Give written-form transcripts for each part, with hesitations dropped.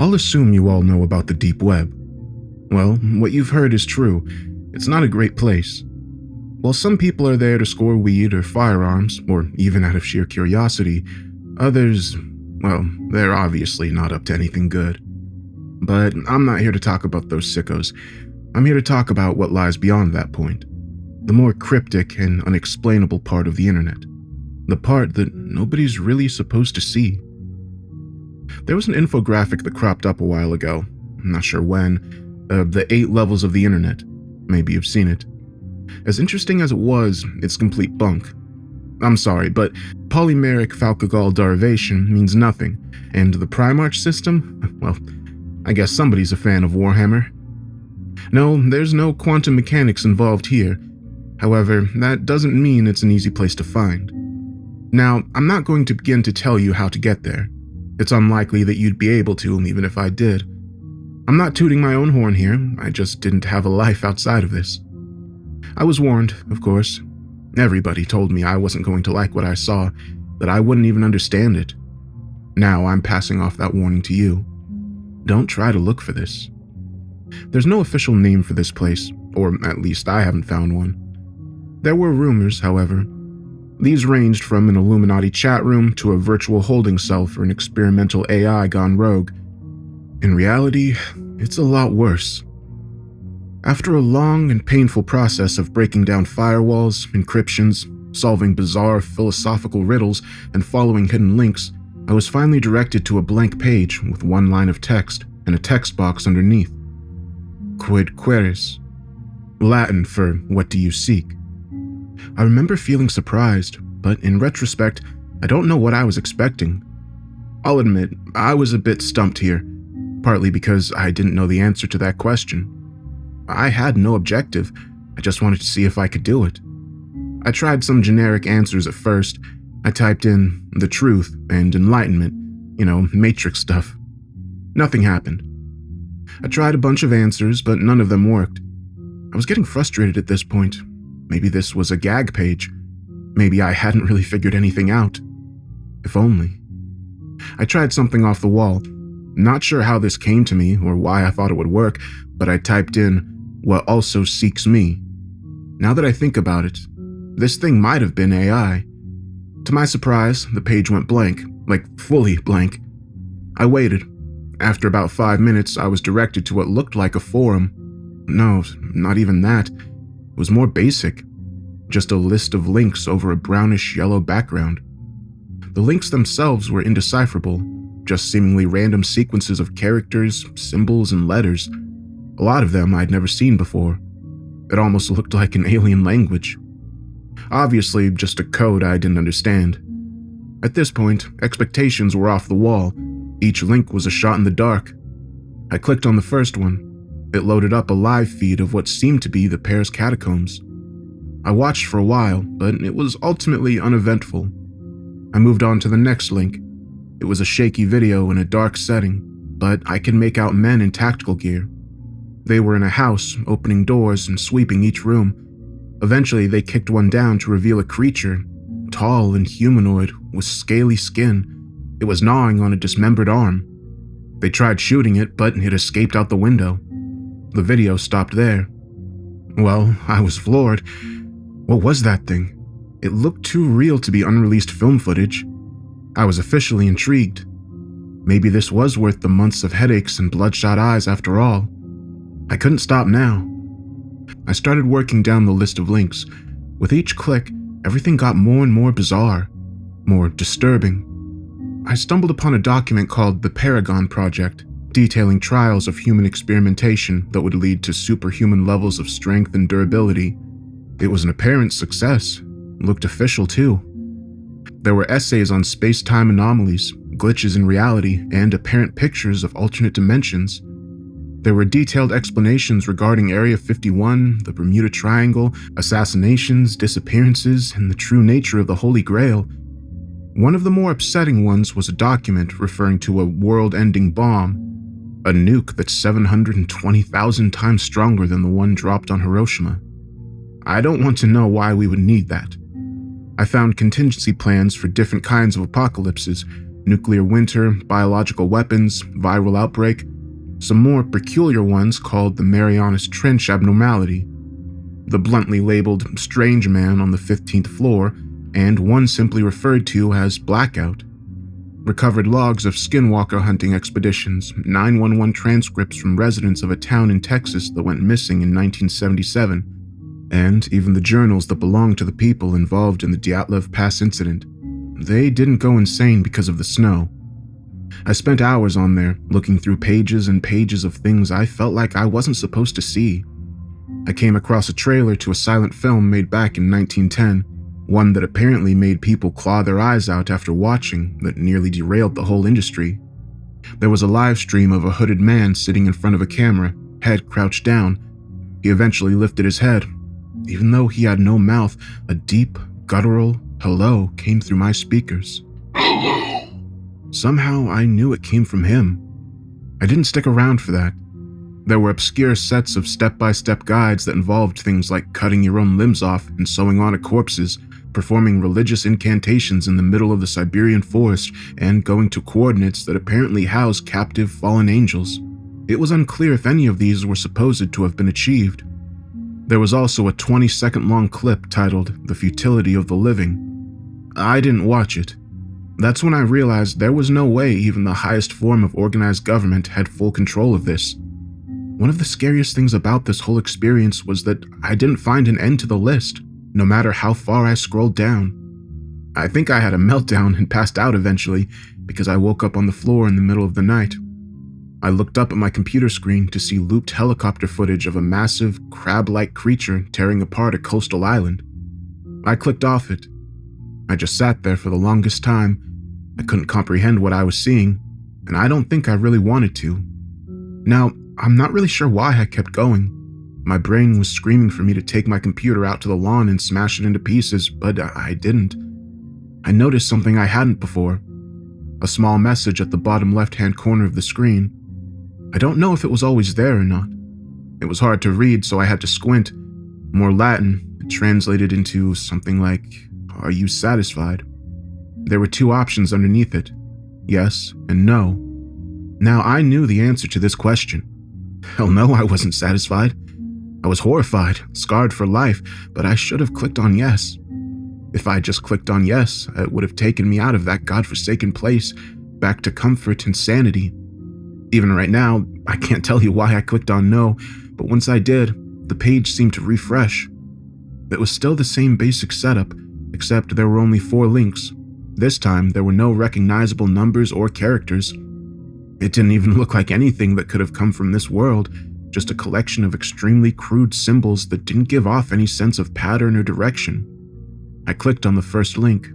I'll assume you all know about the deep web. Well, what you've heard is true. It's not a great place. While some people are there to score weed or firearms, or even out of sheer curiosity, others, well, they're obviously not up to anything good. But I'm not here to talk about those sickos. I'm here to talk about what lies beyond that point. The more cryptic and unexplainable part of the internet. The part that nobody's really supposed to see. There was an infographic that cropped up a while ago, I'm not sure when, the 8 levels of the internet. Maybe you've seen it. As interesting as it was, it's complete bunk. I'm sorry, but polymeric Falcagal derivation means nothing, and the Primarch system, well, I guess somebody's a fan of Warhammer. No, there's no quantum mechanics involved here. However, that doesn't mean it's an easy place to find. Now, I'm not going to begin to tell you how to get there. It's unlikely that you'd be able to, even if I did. I'm not tooting my own horn here, I just didn't have a life outside of this. I was warned, of course. Everybody told me I wasn't going to like what I saw, that I wouldn't even understand it. Now I'm passing off that warning to you. Don't try to look for this. There's no official name for this place, or at least I haven't found one. There were rumors, however. These ranged from an Illuminati chat room to a virtual holding cell for an experimental AI gone rogue. In reality, it's a lot worse. After a long and painful process of breaking down firewalls, encryptions, solving bizarre philosophical riddles, and following hidden links, I was finally directed to a blank page with one line of text and a text box underneath. Quid queris? Latin for what do you seek? I remember feeling surprised, but in retrospect, I don't know what I was expecting. I'll admit, I was a bit stumped here, partly because I didn't know the answer to that question. I had no objective, I just wanted to see if I could do it. I tried some generic answers at first. I typed in the truth and enlightenment, Matrix stuff. Nothing happened. I tried a bunch of answers, but none of them worked. I was getting frustrated at this point. Maybe this was a gag page. Maybe I hadn't really figured anything out. If only. I tried something off the wall. Not sure how this came to me or why I thought it would work, but I typed in, what also seeks me. Now that I think about it, this thing might have been AI. To my surprise, the page went blank, like fully blank. I waited. After about 5 minutes, I was directed to what looked like a forum. No, not even that. It was more basic. Just a list of links over a brownish-yellow background. The links themselves were indecipherable, just seemingly random sequences of characters, symbols, and letters. A lot of them I'd never seen before. It almost looked like an alien language. Obviously, just a code I didn't understand. At this point, expectations were off the wall. Each link was a shot in the dark. I clicked on the first one. It loaded up a live feed of what seemed to be the pair's catacombs. I watched for a while, but it was ultimately uneventful. I moved on to the next link. It was a shaky video in a dark setting, but I could make out men in tactical gear. They were in a house, opening doors and sweeping each room. Eventually, they kicked one down to reveal a creature, tall and humanoid, with scaly skin. It was gnawing on a dismembered arm. They tried shooting it, but it escaped out the window. The video stopped there. Well, I was floored. What was that thing? It looked too real to be unreleased film footage. I was officially intrigued. Maybe this was worth the months of headaches and bloodshot eyes after all. I couldn't stop now. I started working down the list of links. With each click, everything got more and more bizarre, more disturbing. I stumbled upon a document called the Paragon Project, detailing trials of human experimentation that would lead to superhuman levels of strength and durability. It was an apparent success. Looked official too. There were essays on space-time anomalies, glitches in reality, and apparent pictures of alternate dimensions. There were detailed explanations regarding Area 51, the Bermuda Triangle, assassinations, disappearances, and the true nature of the Holy Grail. One of the more upsetting ones was a document referring to a world-ending bomb, a nuke that's 720,000 times stronger than the one dropped on Hiroshima. I don't want to know why we would need that. I found contingency plans for different kinds of apocalypses, nuclear winter, biological weapons, viral outbreak, some more peculiar ones called the Marianas Trench abnormality, the bluntly labeled strange man on the 15th floor, and one simply referred to as blackout. Recovered logs of skinwalker hunting expeditions, 911 transcripts from residents of a town in Texas that went missing in 1977, and even the journals that belonged to the people involved in the Dyatlov Pass incident. They didn't go insane because of the snow. I spent hours on there, looking through pages and pages of things I felt like I wasn't supposed to see. I came across a trailer to a silent film made back in 1910, one that apparently made people claw their eyes out after watching, that nearly derailed the whole industry. There was a live stream of a hooded man sitting in front of a camera, head crouched down. He eventually lifted his head. Even though he had no mouth, a deep, guttural hello came through my speakers. Hello. Somehow I knew it came from him. I didn't stick around for that. There were obscure sets of step-by-step guides that involved things like cutting your own limbs off and sewing on to corpses, performing religious incantations in the middle of the Siberian forest, and going to coordinates that apparently housed captive fallen angels. It was unclear if any of these were supposed to have been achieved. There was also a 20-second long clip titled "The Futility of the Living." I didn't watch it. That's when I realized there was no way even the highest form of organized government had full control of this. One of the scariest things about this whole experience was that I didn't find an end to the list, no matter how far I scrolled down. I think I had a meltdown and passed out eventually because I woke up on the floor in the middle of the night. I looked up at my computer screen to see looped helicopter footage of a massive, crab-like creature tearing apart a coastal island. I clicked off it. I just sat there for the longest time. I couldn't comprehend what I was seeing, and I don't think I really wanted to. Now, I'm not really sure why I kept going. My brain was screaming for me to take my computer out to the lawn and smash it into pieces, but I didn't. I noticed something I hadn't before. A small message at the bottom left-hand corner of the screen. I don't know if it was always there or not. It was hard to read, so I had to squint. More Latin, it translated into something like, "Are you satisfied?" There were two options underneath it, yes and no. Now I knew the answer to this question. Hell no, I wasn't satisfied. I was horrified, scarred for life, but I should have clicked on yes. If I just clicked on yes, it would have taken me out of that godforsaken place, back to comfort and sanity. Even right now, I can't tell you why I clicked on no, but once I did, the page seemed to refresh. It was still the same basic setup, except there were only 4 links. This time, there were no recognizable numbers or characters. It didn't even look like anything that could have come from this world, just a collection of extremely crude symbols that didn't give off any sense of pattern or direction. I clicked on the first link.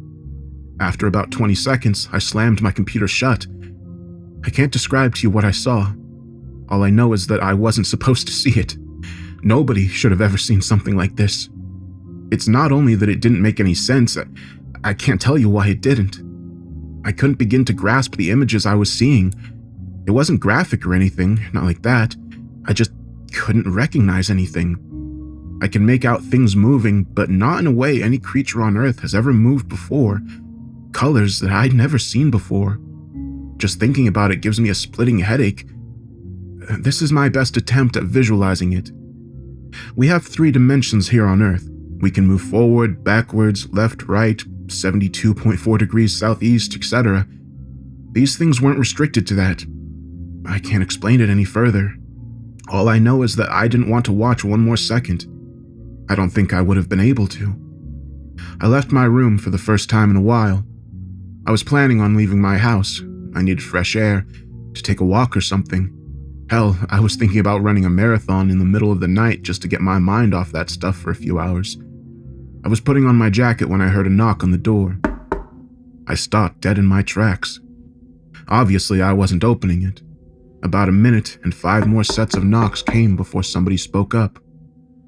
After about 20 seconds, I slammed my computer shut. I can't describe to you what I saw. All I know is that I wasn't supposed to see it. Nobody should have ever seen something like this. It's not only that it didn't make any sense, I can't tell you why it didn't. I couldn't begin to grasp the images I was seeing. It wasn't graphic or anything, not like that. I just couldn't recognize anything. I can make out things moving, but not in a way any creature on Earth has ever moved before. Colors that I'd never seen before. Just thinking about it gives me a splitting headache. This is my best attempt at visualizing it. We have 3 dimensions here on Earth. We can move forward, backwards, left, right, 72.4 degrees southeast, etc. These things weren't restricted to that. I can't explain it any further. All I know is that I didn't want to watch one more second. I don't think I would have been able to. I left my room for the first time in a while. I was planning on leaving my house. I needed fresh air, to take a walk or something. Hell, I was thinking about running a marathon in the middle of the night just to get my mind off that stuff for a few hours. I was putting on my jacket when I heard a knock on the door. I stopped dead in my tracks. Obviously, I wasn't opening it. About a minute and 5 more sets of knocks came before somebody spoke up.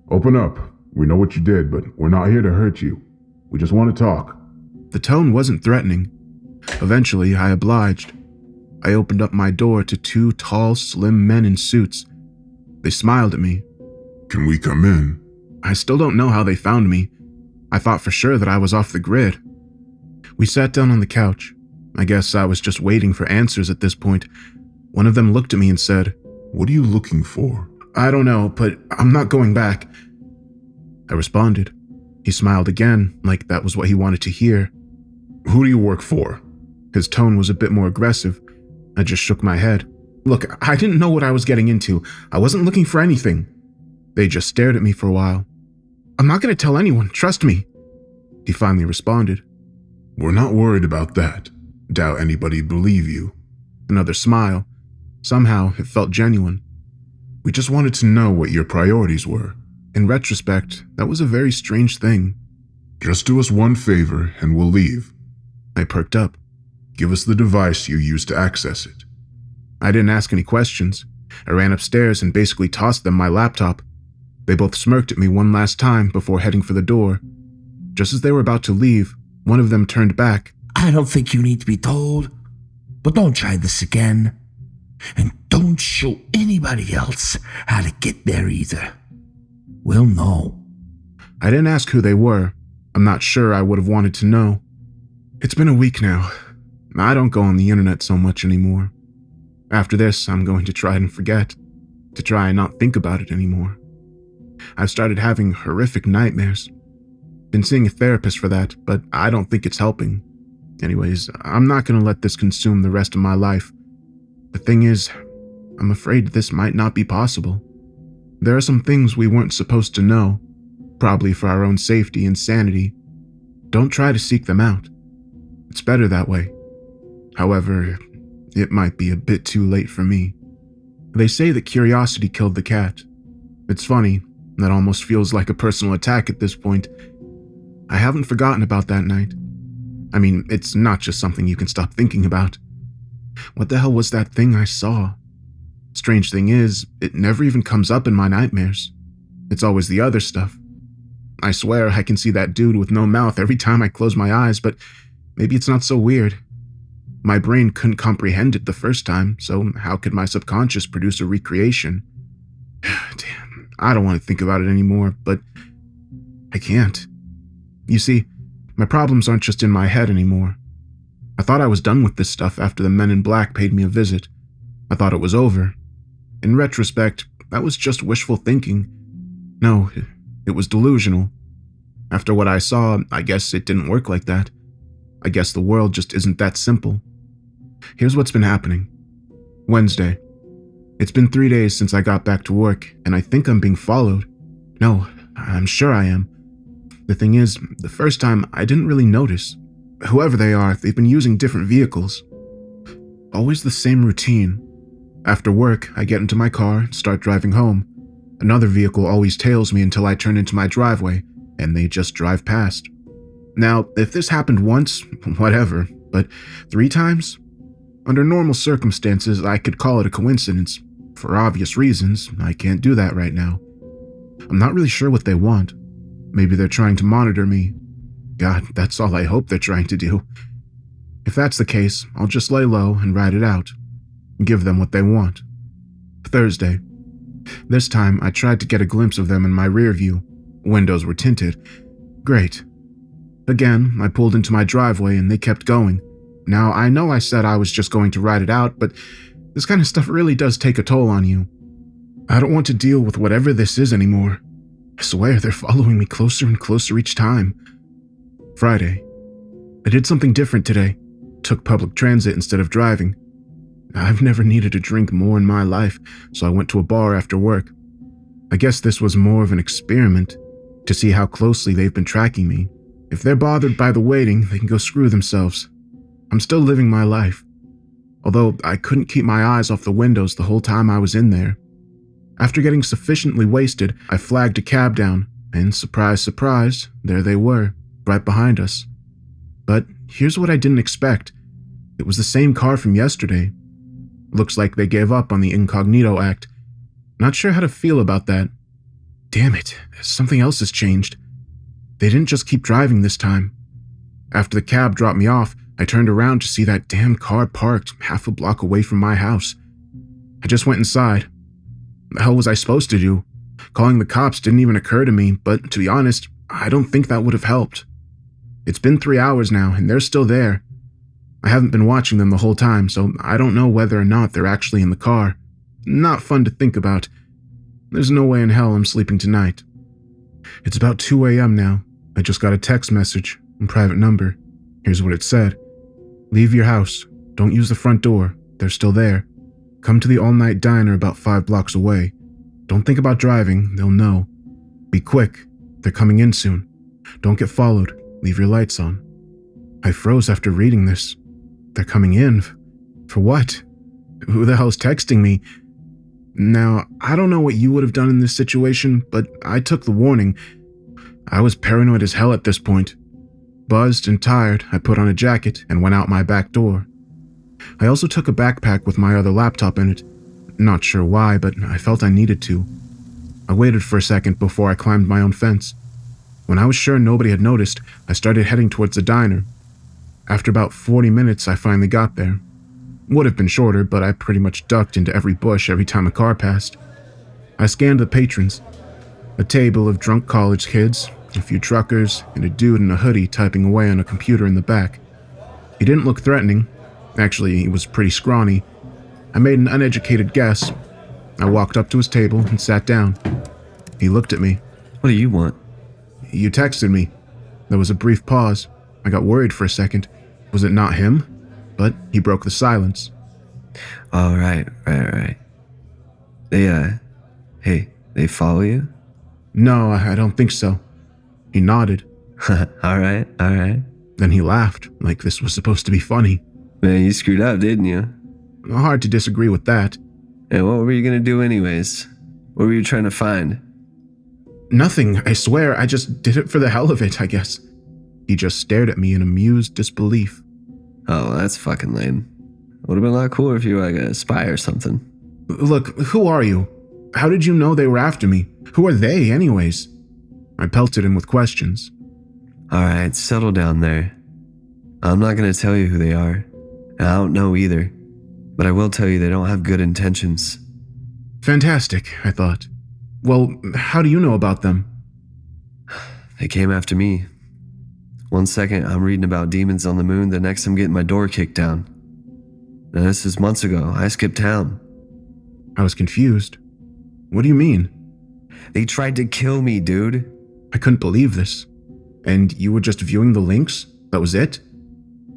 "Open up. We know what you did, but we're not here to hurt you. We just want to talk." The tone wasn't threatening. Eventually, I obliged. I opened up my door to 2 tall, slim men in suits. They smiled at me. "Can we come in?" I still don't know how they found me. I thought for sure that I was off the grid. We sat down on the couch. I guess I was just waiting for answers at this point. One of them looked at me and said, "What are you looking for?" "I don't know, but I'm not going back." I responded. He smiled again, like that was what he wanted to hear. "Who do you work for?" His tone was a bit more aggressive. I just shook my head. Look, I didn't know what I was getting into. I wasn't looking for anything. They just stared at me for a while. "I'm not going to tell anyone, trust me," he finally responded. "We're not worried about that. Doubt anybody'd believe you." Another smile. Somehow, it felt genuine. "We just wanted to know what your priorities were." In retrospect, that was a very strange thing. "Just do us one favor and we'll leave." I perked up. "Give us the device you used to access it." I didn't ask any questions. I ran upstairs and basically tossed them my laptop. They both smirked at me one last time before heading for the door. Just as they were about to leave, one of them turned back. "I don't think you need to be told, but don't try this again. And don't show anybody else how to get there either. We'll know." I didn't ask who they were. I'm not sure I would have wanted to know. It's been a week now. I don't go on the internet so much anymore. After this, I'm going to try and forget. To try and not think about it anymore. I've started having horrific nightmares. Been seeing a therapist for that, but I don't think it's helping. Anyways, I'm not going to let this consume the rest of my life. The thing is, I'm afraid this might not be possible. There are some things we weren't supposed to know, probably for our own safety and sanity. Don't try to seek them out. It's better that way. However, it might be a bit too late for me. They say that curiosity killed the cat. It's funny, that almost feels like a personal attack at this point. I haven't forgotten about that night. I mean, it's not just something you can stop thinking about. What the hell was that thing I saw? Strange thing is, it never even comes up in my nightmares. It's always the other stuff. I swear I can see that dude with no mouth every time I close my eyes, but maybe it's not so weird. My brain couldn't comprehend it the first time, so how could my subconscious produce a recreation? Damn, I don't want to think about it anymore, but I can't. You see, my problems aren't just in my head anymore. I thought I was done with this stuff after the Men in Black paid me a visit. I thought it was over. In retrospect, that was just wishful thinking. No, it was delusional. After what I saw, I guess it didn't work like that. I guess the world just isn't that simple. Here's what's been happening. Wednesday. It's been 3 days since I got back to work, and I think I'm being followed. No, I'm sure I am. The thing is, the first time I didn't really notice. Whoever they are, they've been using different vehicles. Always the same routine. After work, I get into my car and start driving home. Another vehicle always tails me until I turn into my driveway, and they just drive past. Now, if this happened once, whatever, but 3 times? Under normal circumstances, I could call it a coincidence. For obvious reasons, I can't do that right now. I'm not really sure what they want. Maybe they're trying to monitor me. God, that's all I hope they're trying to do. If that's the case, I'll just lay low and ride it out. Give them what they want. Thursday. This time, I tried to get a glimpse of them in my rear view. Windows were tinted. Great. Again, I pulled into my driveway and they kept going. Now, I know I said I was just going to ride it out, but this kind of stuff really does take a toll on you. I don't want to deal with whatever this is anymore. I swear they're following me closer and closer each time. Friday. I did something different today. Took public transit instead of driving. I've never needed a drink more in my life, so I went to a bar after work. I guess this was more of an experiment, to see how closely they've been tracking me. If they're bothered by the waiting, they can go screw themselves. I'm still living my life. Although I couldn't keep my eyes off the windows the whole time I was in there. After getting sufficiently wasted, I flagged a cab down, and surprise, surprise, there they were, right behind us. But here's what I didn't expect. It was the same car from yesterday. Looks like they gave up on the Incognito Act. Not sure how to feel about that. Damn it, something else has changed. They didn't just keep driving this time. After the cab dropped me off, I turned around to see that damn car parked half a block away from my house. I just went inside. The hell was I supposed to do? Calling the cops didn't even occur to me, but to be honest, I don't think that would have helped. It's been 3 hours now, and they're still there. I haven't been watching them the whole time, so I don't know whether or not they're actually in the car. Not fun to think about. There's no way in hell I'm sleeping tonight. It's about 2 a.m. now. I just got a text message, a private number. Here's what it said. Leave your house. Don't use the front door. They're still there. Come to the all-night diner about 5 blocks away. Don't think about driving. They'll know. Be quick. They're coming in soon. Don't get followed. Leave your lights on. I froze after reading this. They're coming in. For what? Who the hell's texting me? Now, I don't know what you would have done in this situation, but I took the warning. I was paranoid as hell at this point. Buzzed and tired, I put on a jacket and went out my back door. I also took a backpack with my other laptop in it. Not sure why, but I felt I needed to. I waited for a second before I climbed my own fence. When I was sure nobody had noticed, I started heading towards the diner. After about 40 minutes, I finally got there. Would have been shorter, but I pretty much ducked into every bush every time a car passed. I scanned the patrons. A table of drunk college kids, a few truckers, and a dude in a hoodie typing away on a computer in the back. He didn't look threatening. Actually, he was pretty scrawny. I made an uneducated guess. I walked up to his table and sat down. He looked at me. What do you want? You texted me. There was a brief pause. I got worried for a second. Was it not him? But he broke the silence. Oh, right. They follow you? No, I don't think so. He nodded. All right. Then he laughed, like this was supposed to be funny. Man, you screwed up, didn't you? Hard to disagree with that. And what were you gonna do anyways? What were you trying to find? Nothing, I swear. I just did it for the hell of it, I guess. He just stared at me in amused disbelief. Oh, that's fucking lame. Would have been a lot cooler if you were like a spy or something. Look, who are you? How did you know they were after me? Who are they, anyways? I pelted him with questions. All right, settle down there. I'm not gonna tell you who they are. And I don't know either. But I will tell you they don't have good intentions. Fantastic, I thought. Well, how do you know about them? They came after me. One second I'm reading about demons on the moon, the next I'm getting my door kicked down. Now this is months ago. I skipped town. I was confused. What do you mean? They tried to kill me, dude. I couldn't believe this. And you were just viewing the links? That was it?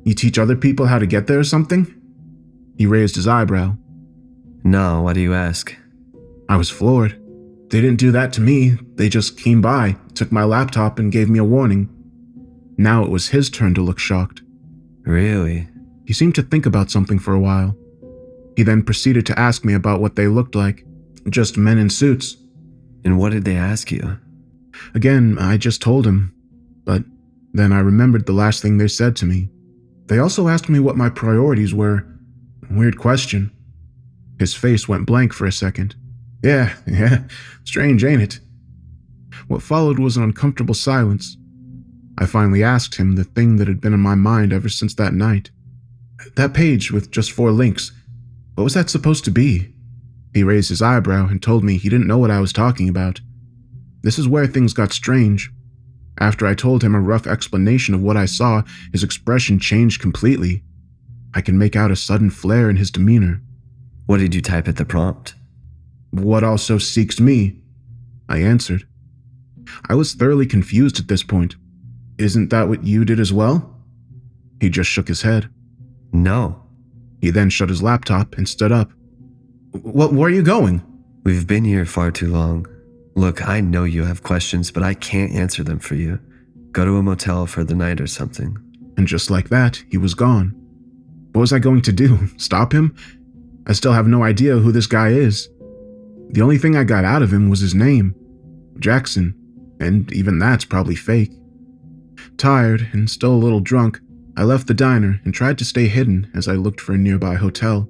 You teach other people how to get there or something? He raised his eyebrow. No, why do you ask? I was floored. They didn't do that to me. They just came by, took my laptop, and gave me a warning. Now it was his turn to look shocked. Really? He seemed to think about something for a while. He then proceeded to ask me about what they looked like. Just men in suits. And what did they ask you? Again, I just told him. But then I remembered the last thing they said to me. They also asked me what my priorities were. Weird question. His face went blank for a second. Yeah, strange, ain't it? What followed was an uncomfortable silence. I finally asked him the thing that had been in my mind ever since that night. That page with just 4 links, what was that supposed to be? He raised his eyebrow and told me he didn't know what I was talking about. This is where things got strange. After I told him a rough explanation of what I saw, his expression changed completely. I can make out a sudden flare in his demeanor. What did you type at the prompt? What also seeks me? I answered. I was thoroughly confused at this point. Isn't that what you did as well? He just shook his head. No. He then shut his laptop and stood up. Where are you going? We've been here far too long. Look, I know you have questions, but I can't answer them for you. Go to a motel for the night or something. And just like that, he was gone. What was I going to do? Stop him? I still have no idea who this guy is. The only thing I got out of him was his name, Jackson, and even that's probably fake. Tired and still a little drunk, I left the diner and tried to stay hidden as I looked for a nearby hotel.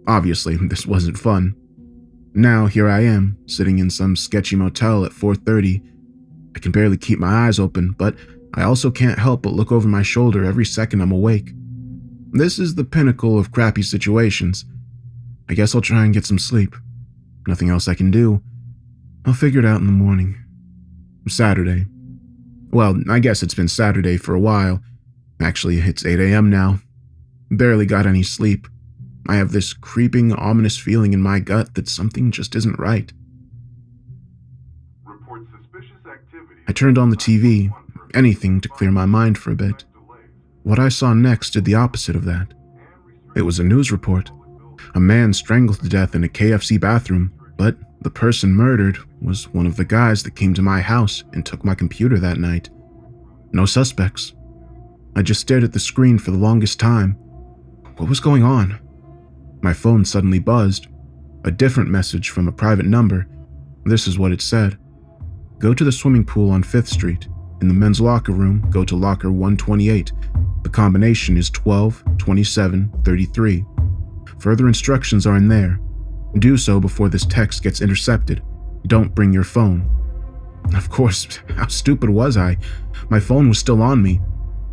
Obviously, this wasn't fun. Now here I am, sitting in some sketchy motel at 4:30. I can barely keep my eyes open, but I also can't help but look over my shoulder every second I'm awake. This is the pinnacle of crappy situations. I guess I'll try and get some sleep. Nothing else I can do. I'll figure it out in the morning. Saturday. Well, I guess it's been Saturday for a while. Actually, it's 8 a.m. now. Barely got any sleep. I have this creeping, ominous feeling in my gut that something just isn't right. I turned on the TV, anything to clear my mind for a bit. What I saw next did the opposite of that. It was a news report. A man strangled to death in a KFC bathroom, but the person murdered was one of the guys that came to my house and took my computer that night. No suspects. I just stared at the screen for the longest time. What was going on? My phone suddenly buzzed. A different message from a private number. This is what it said. Go to the swimming pool on 5th Street. In the men's locker room, go to locker 128. The combination is 12, 27, 33. Further instructions are in there. Do so before this text gets intercepted. Don't bring your phone. Of course, how stupid was I? My phone was still on me.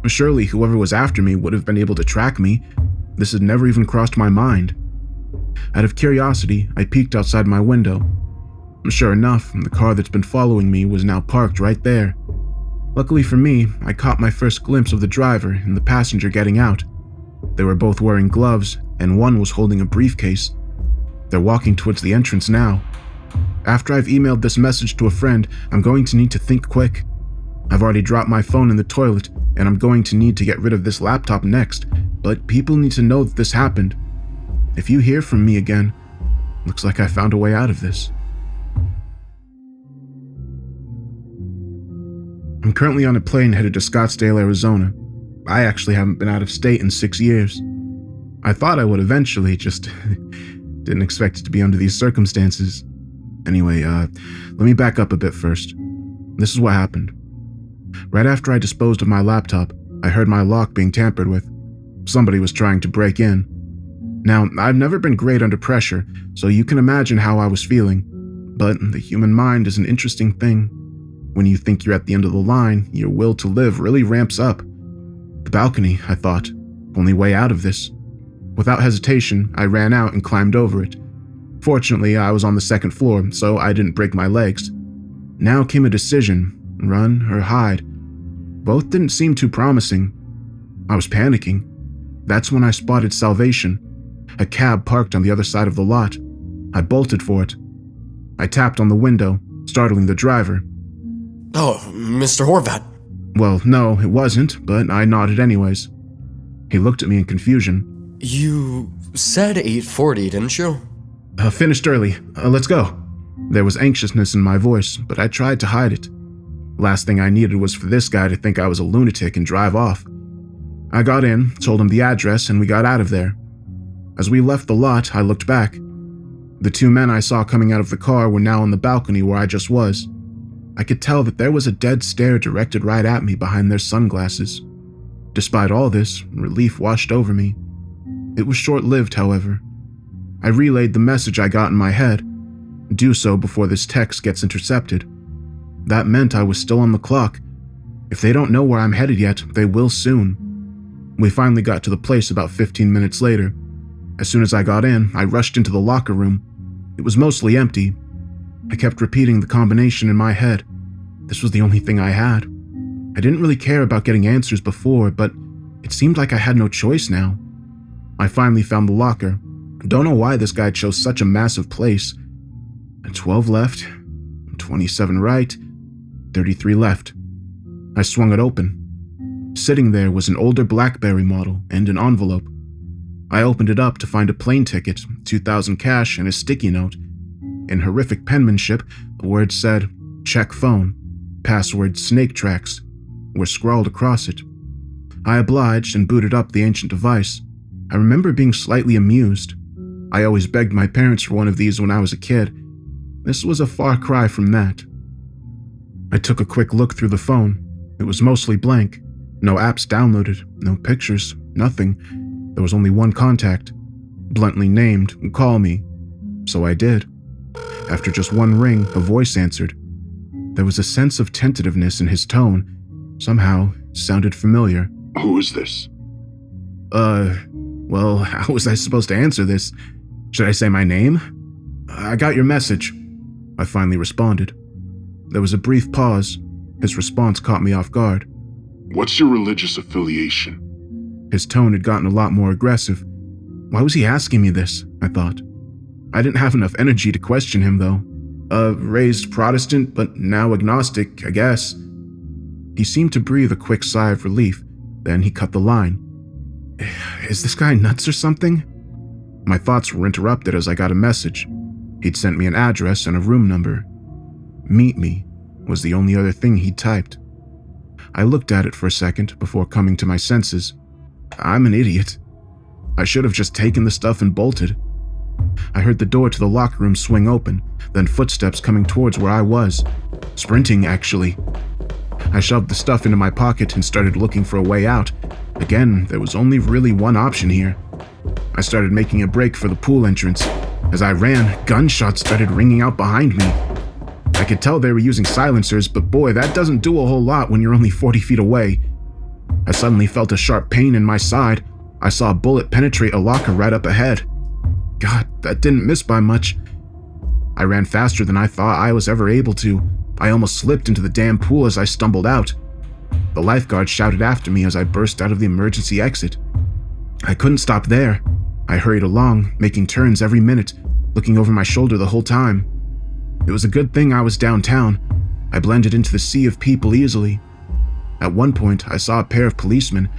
Surely whoever was after me would have been able to track me. This had never even crossed my mind. Out of curiosity, I peeked outside my window. Sure enough, the car that's been following me was now parked right there. Luckily for me, I caught my first glimpse of the driver and the passenger getting out. They were both wearing gloves, and one was holding a briefcase. They're walking towards the entrance now. After I've emailed this message to a friend, I'm going to need to think quick. I've already dropped my phone in the toilet, and I'm going to need to get rid of this laptop next, but people need to know that this happened. If you hear from me again, looks like I found a way out of this. I'm currently on a plane headed to Scottsdale, Arizona. I actually haven't been out of state in 6 years. I thought I would eventually, just didn't expect it to be under these circumstances. Anyway, let me back up a bit first. This is what happened. Right after I disposed of my laptop, I heard my lock being tampered with. Somebody was trying to break in. Now, I've never been great under pressure, so you can imagine how I was feeling. But the human mind is an interesting thing. When you think you're at the end of the line, your will to live really ramps up. The balcony, I thought. Only way out of this. Without hesitation, I ran out and climbed over it. Fortunately, I was on the 2nd floor, so I didn't break my legs. Now came a decision, run or hide. Both didn't seem too promising. I was panicking. That's when I spotted Salvation, a cab parked on the other side of the lot. I bolted for it. I tapped on the window, startling the driver. Oh, Mr. Horvat. Well, no, it wasn't, but I nodded anyways. He looked at me in confusion. You said 8:40, didn't you? Finished early. Let's go. There was anxiousness in my voice, but I tried to hide it. Last thing I needed was for this guy to think I was a lunatic and drive off. I got in, told him the address, and we got out of there. As we left the lot, I looked back. The 2 men I saw coming out of the car were now on the balcony where I just was. I could tell that there was a dead stare directed right at me behind their sunglasses. Despite all this, relief washed over me. It was short-lived, however. I relayed the message I got in my head. Do so before this text gets intercepted. That meant I was still on the clock. If they don't know where I'm headed yet, they will soon. We finally got to the place about 15 minutes later. As soon as I got in, I rushed into the locker room. It was mostly empty. I kept repeating the combination in my head. This was the only thing I had. I didn't really care about getting answers before, but it seemed like I had no choice now. I finally found the locker. Don't know why this guy chose such a massive place. 12 left, 27 right, 33 left. I swung it open. Sitting there was an older BlackBerry model and an envelope. I opened it up to find a plane ticket, $2,000 cash, and a sticky note. In horrific penmanship, the words said, "Check phone." Password "snake tracks" were scrawled across it. I obliged and booted up the ancient device. I remember being slightly amused. I always begged my parents for one of these when I was a kid. This was a far cry from that. I took a quick look through the phone. It was mostly blank. No apps downloaded, no pictures, nothing. There was only one contact, bluntly named, "Call me." So I did. After just one ring, a voice answered. There was a sense of tentativeness in his tone. Somehow, it sounded familiar. Who is this? Well, how was I supposed to answer this? Should I say my name? "I got your message," I finally responded. There was a brief pause. His response caught me off guard. What's your religious affiliation? His tone had gotten a lot more aggressive. Why was he asking me this? I thought. I didn't have enough energy to question him, though. Raised Protestant, but now agnostic, I guess. He seemed to breathe a quick sigh of relief, then he cut the line. Is this guy nuts or something? My thoughts were interrupted as I got a message. He'd sent me an address and a room number. Meet me was the only other thing he'd typed. I looked at it for a second before coming to my senses. I'm an idiot. I should have just taken the stuff and bolted. I heard the door to the locker room swing open, then footsteps coming towards where I was. Sprinting, actually. I shoved the stuff into my pocket and started looking for a way out. Again, there was only really one option here. I started making a break for the pool entrance. As I ran, gunshots started ringing out behind me. I could tell they were using silencers, but boy, that doesn't do a whole lot when you're only 40 feet away. I suddenly felt a sharp pain in my side. I saw a bullet penetrate a locker right up ahead. God, that didn't miss by much. I ran faster than I thought I was ever able to. I almost slipped into the damn pool as I stumbled out. The lifeguard shouted after me as I burst out of the emergency exit. I couldn't stop there. I hurried along, making turns every minute, looking over my shoulder the whole time. It was a good thing I was downtown. I blended into the sea of people easily. At one point, I saw a pair of policemen.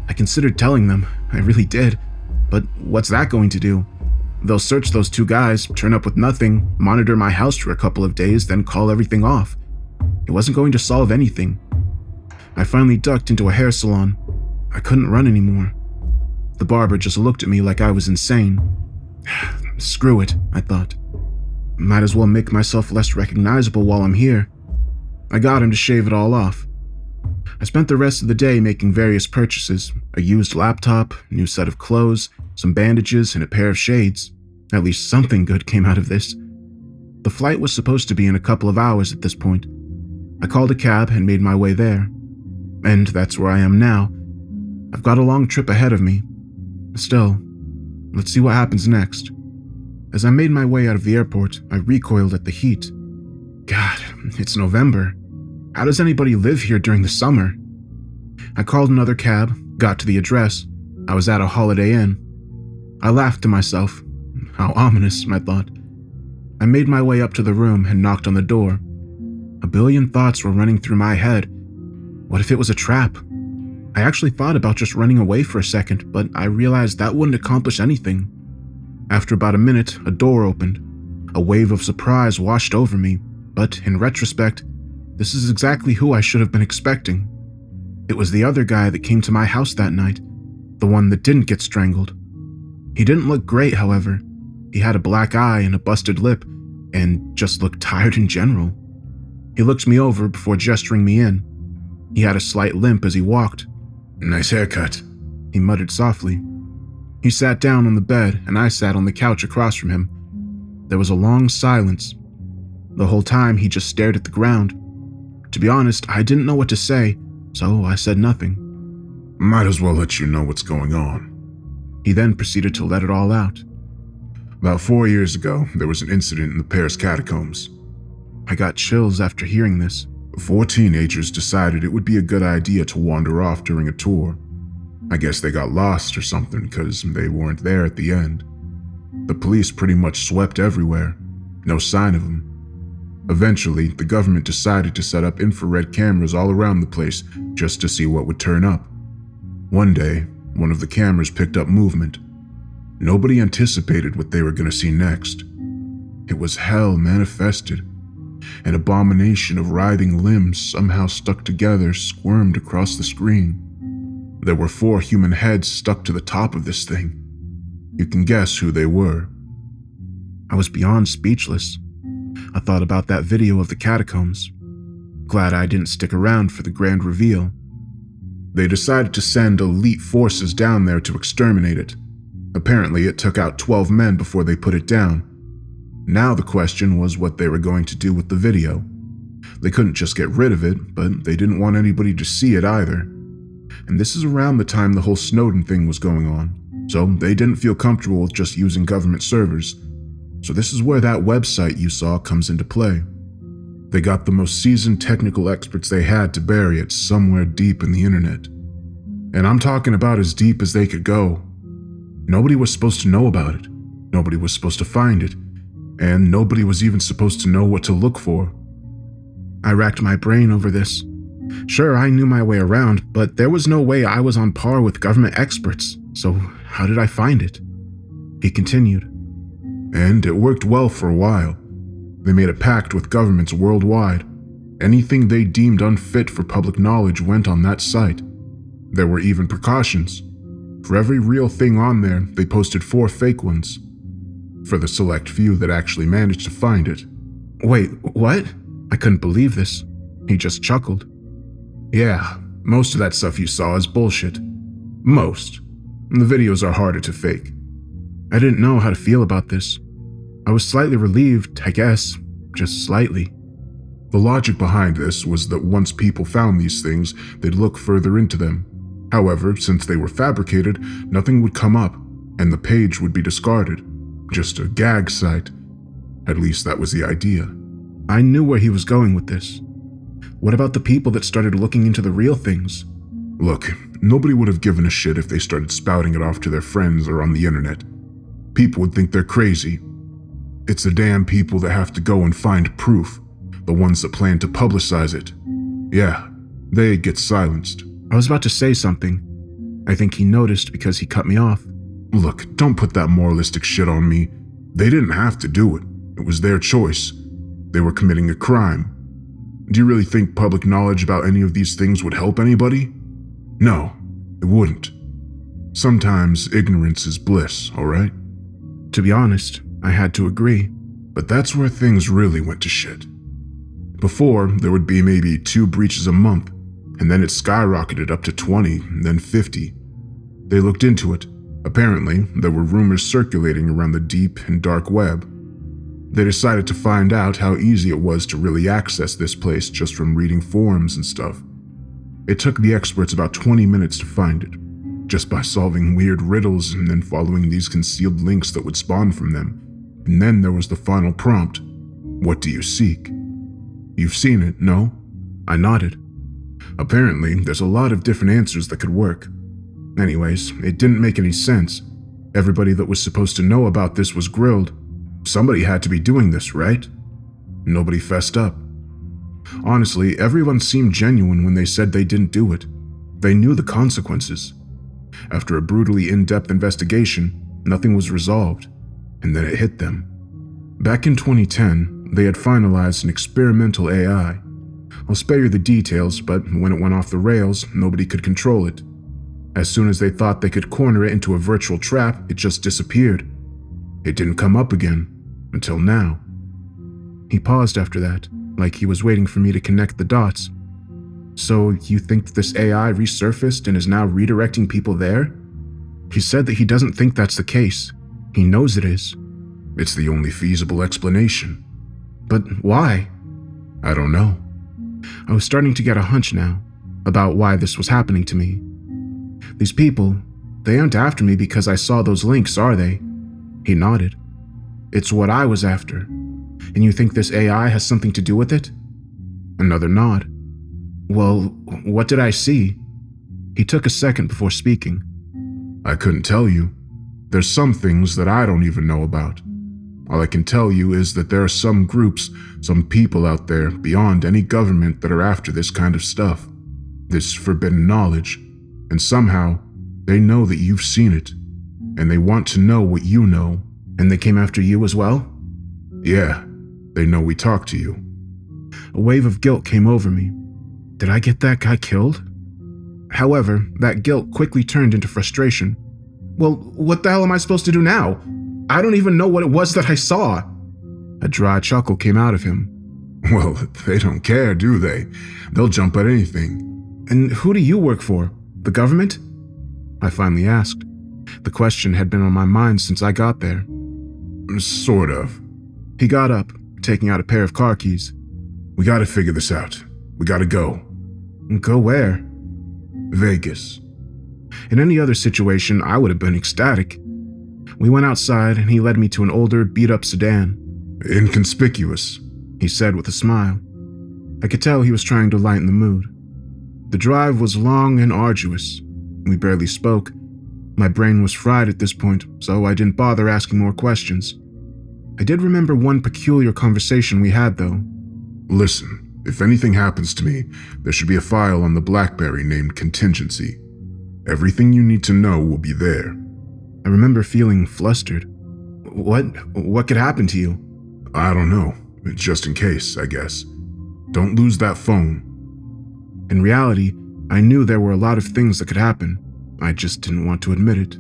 I considered telling them. I really did. But what's that going to do? They'll search those two guys, turn up with nothing, monitor my house for a couple of days, then call everything off. It wasn't going to solve anything. I finally ducked into a hair salon. I couldn't run anymore. The barber just looked at me like I was insane. Screw it, I thought. Might as well make myself less recognizable while I'm here. I got him to shave it all off. I spent the rest of the day making various purchases, a used laptop, a new set of clothes, some bandages, and a pair of shades. At least something good came out of this. The flight was supposed to be in a couple of hours at this point. I called a cab and made my way there. And that's where I am now. I've got a long trip ahead of me. Still, let's see what happens next. As I made my way out of the airport, I recoiled at the heat. God, it's November. How does anybody live here during the summer? I called another cab, got to the address. I was at a Holiday Inn. I laughed to myself. How ominous, I thought. I made my way up to the room and knocked on the door. A billion thoughts were running through my head. What if it was a trap? I actually thought about just running away for a second, but I realized that wouldn't accomplish anything. After about a minute, a door opened. A wave of surprise washed over me, but in retrospect, this is exactly who I should have been expecting. It was the other guy that came to my house that night, the one that didn't get strangled. He didn't look great, however. He had a black eye and a busted lip, and just looked tired in general. He looked me over before gesturing me in. He had a slight limp as he walked. Nice haircut, he muttered softly. He sat down on the bed, and I sat on the couch across from him. There was a long silence. The whole time, he just stared at the ground. To be honest, I didn't know what to say, so I said nothing. Might as well let you know what's going on. He then proceeded to let it all out. About 4 years ago, there was an incident in the Paris catacombs. I got chills after hearing this. 4 teenagers decided it would be a good idea to wander off during a tour. I guess they got lost or something because they weren't there at the end. The police pretty much swept everywhere. No sign of them. Eventually, the government decided to set up infrared cameras all around the place just to see what would turn up. One day, one of the cameras picked up movement. Nobody anticipated what they were going to see next. It was hell manifested. An abomination of writhing limbs somehow stuck together squirmed across the screen. There were 4 human heads stuck to the top of this thing. You can guess who they were. I was beyond speechless. I thought about that video of the catacombs. Glad I didn't stick around for the grand reveal. They decided to send elite forces down there to exterminate it. Apparently, it took out 12 men before they put it down. Now the question was what they were going to do with the video. They couldn't just get rid of it, but they didn't want anybody to see it either. And this is around the time the whole Snowden thing was going on, so they didn't feel comfortable with just using government servers. So this is where that website you saw comes into play. They got the most seasoned technical experts they had to bury it somewhere deep in the internet. And I'm talking about as deep as they could go. Nobody was supposed to know about it. Nobody was supposed to find it. And nobody was even supposed to know what to look for. I racked my brain over this. Sure, I knew my way around, but there was no way I was on par with government experts, so how did I find it? He continued. And it worked well for a while. They made a pact with governments worldwide. Anything they deemed unfit for public knowledge went on that site. There were even precautions. For every real thing on there, they posted 4 fake ones. For the select few that actually managed to find it. Wait, what? I couldn't believe this. He just chuckled. Yeah, most of that stuff you saw is bullshit. Most. The videos are harder to fake. I didn't know how to feel about this. I was slightly relieved, I guess. Just slightly. The logic behind this was that once people found these things, they'd look further into them. However, since they were fabricated, nothing would come up, and the page would be discarded. Just a gag site. At least that was the idea. I knew where he was going with this. What about the people that started looking into the real things? Look, nobody would have given a shit if they started spouting it off to their friends or on the internet. People would think they're crazy. It's the damn people that have to go and find proof, the ones that plan to publicize it. Yeah, they get silenced. I was about to say something. I think he noticed because he cut me off. Look, don't put that moralistic shit on me. They didn't have to do it. It was their choice. They were committing a crime. Do you really think public knowledge about any of these things would help anybody? No, it wouldn't. Sometimes ignorance is bliss, alright? To be honest, I had to agree. But that's where things really went to shit. Before, there would be maybe 2 breaches a month, and then it skyrocketed up to 20, then 50. They looked into it. Apparently, there were rumors circulating around the deep and dark web. They decided to find out how easy it was to really access this place just from reading forums and stuff. It took the experts about 20 minutes to find it, just by solving weird riddles and then following these concealed links that would spawn from them. And then there was the final prompt. What do you seek? You've seen it, no? I nodded. Apparently, there's a lot of different answers that could work. Anyways, it didn't make any sense. Everybody that was supposed to know about this was grilled. Somebody had to be doing this, right? Nobody fessed up. Honestly, everyone seemed genuine when they said they didn't do it. They knew the consequences. After a brutally in-depth investigation, nothing was resolved, and then it hit them. Back in 2010, they had finalized an experimental AI. I'll spare you the details, but when it went off the rails, nobody could control it. As soon as they thought they could corner it into a virtual trap, it just disappeared. It didn't come up again, until now. He paused after that, like he was waiting for me to connect the dots. So you think this AI resurfaced and is now redirecting people there? He said that he doesn't think that's the case. He knows it is. It's the only feasible explanation. But why? I don't know. I was starting to get a hunch now about why this was happening to me. These people, they aren't after me because I saw those links, are they? He nodded. It's what I was after. And you think this AI has something to do with it? Another nod. Well, what did I see? He took a second before speaking. I couldn't tell you. There's some things that I don't even know about. All I can tell you is that there are some groups, some people out there beyond any government that are after this kind of stuff. This forbidden knowledge. And somehow, they know that you've seen it. And they want to know what you know. And they came after you as well? Yeah, they know we talked to you. A wave of guilt came over me. Did I get that guy killed? However, that guilt quickly turned into frustration. Well, what the hell am I supposed to do now? I don't even know what it was that I saw. A dry chuckle came out of him. Well, they don't care, do they? They'll jump at anything. And who do you work for? The government? I finally asked. The question had been on my mind since I got there. Sort of. He got up, taking out a pair of car keys. We gotta figure this out. We gotta go. Go where? Vegas. In any other situation, I would have been ecstatic. We went outside and he led me to an older, beat-up sedan. Inconspicuous, he said with a smile. I could tell he was trying to lighten the mood. The drive was long and arduous. We barely spoke. My brain was fried at this point, so I didn't bother asking more questions. I did remember one peculiar conversation we had, though. Listen, if anything happens to me, there should be a file on the BlackBerry named Contingency. Everything you need to know will be there. I remember feeling flustered. What could happen to you? I don't know. Just in case, I guess. Don't lose that phone. In reality, I knew there were a lot of things that could happen. I just didn't want to admit it.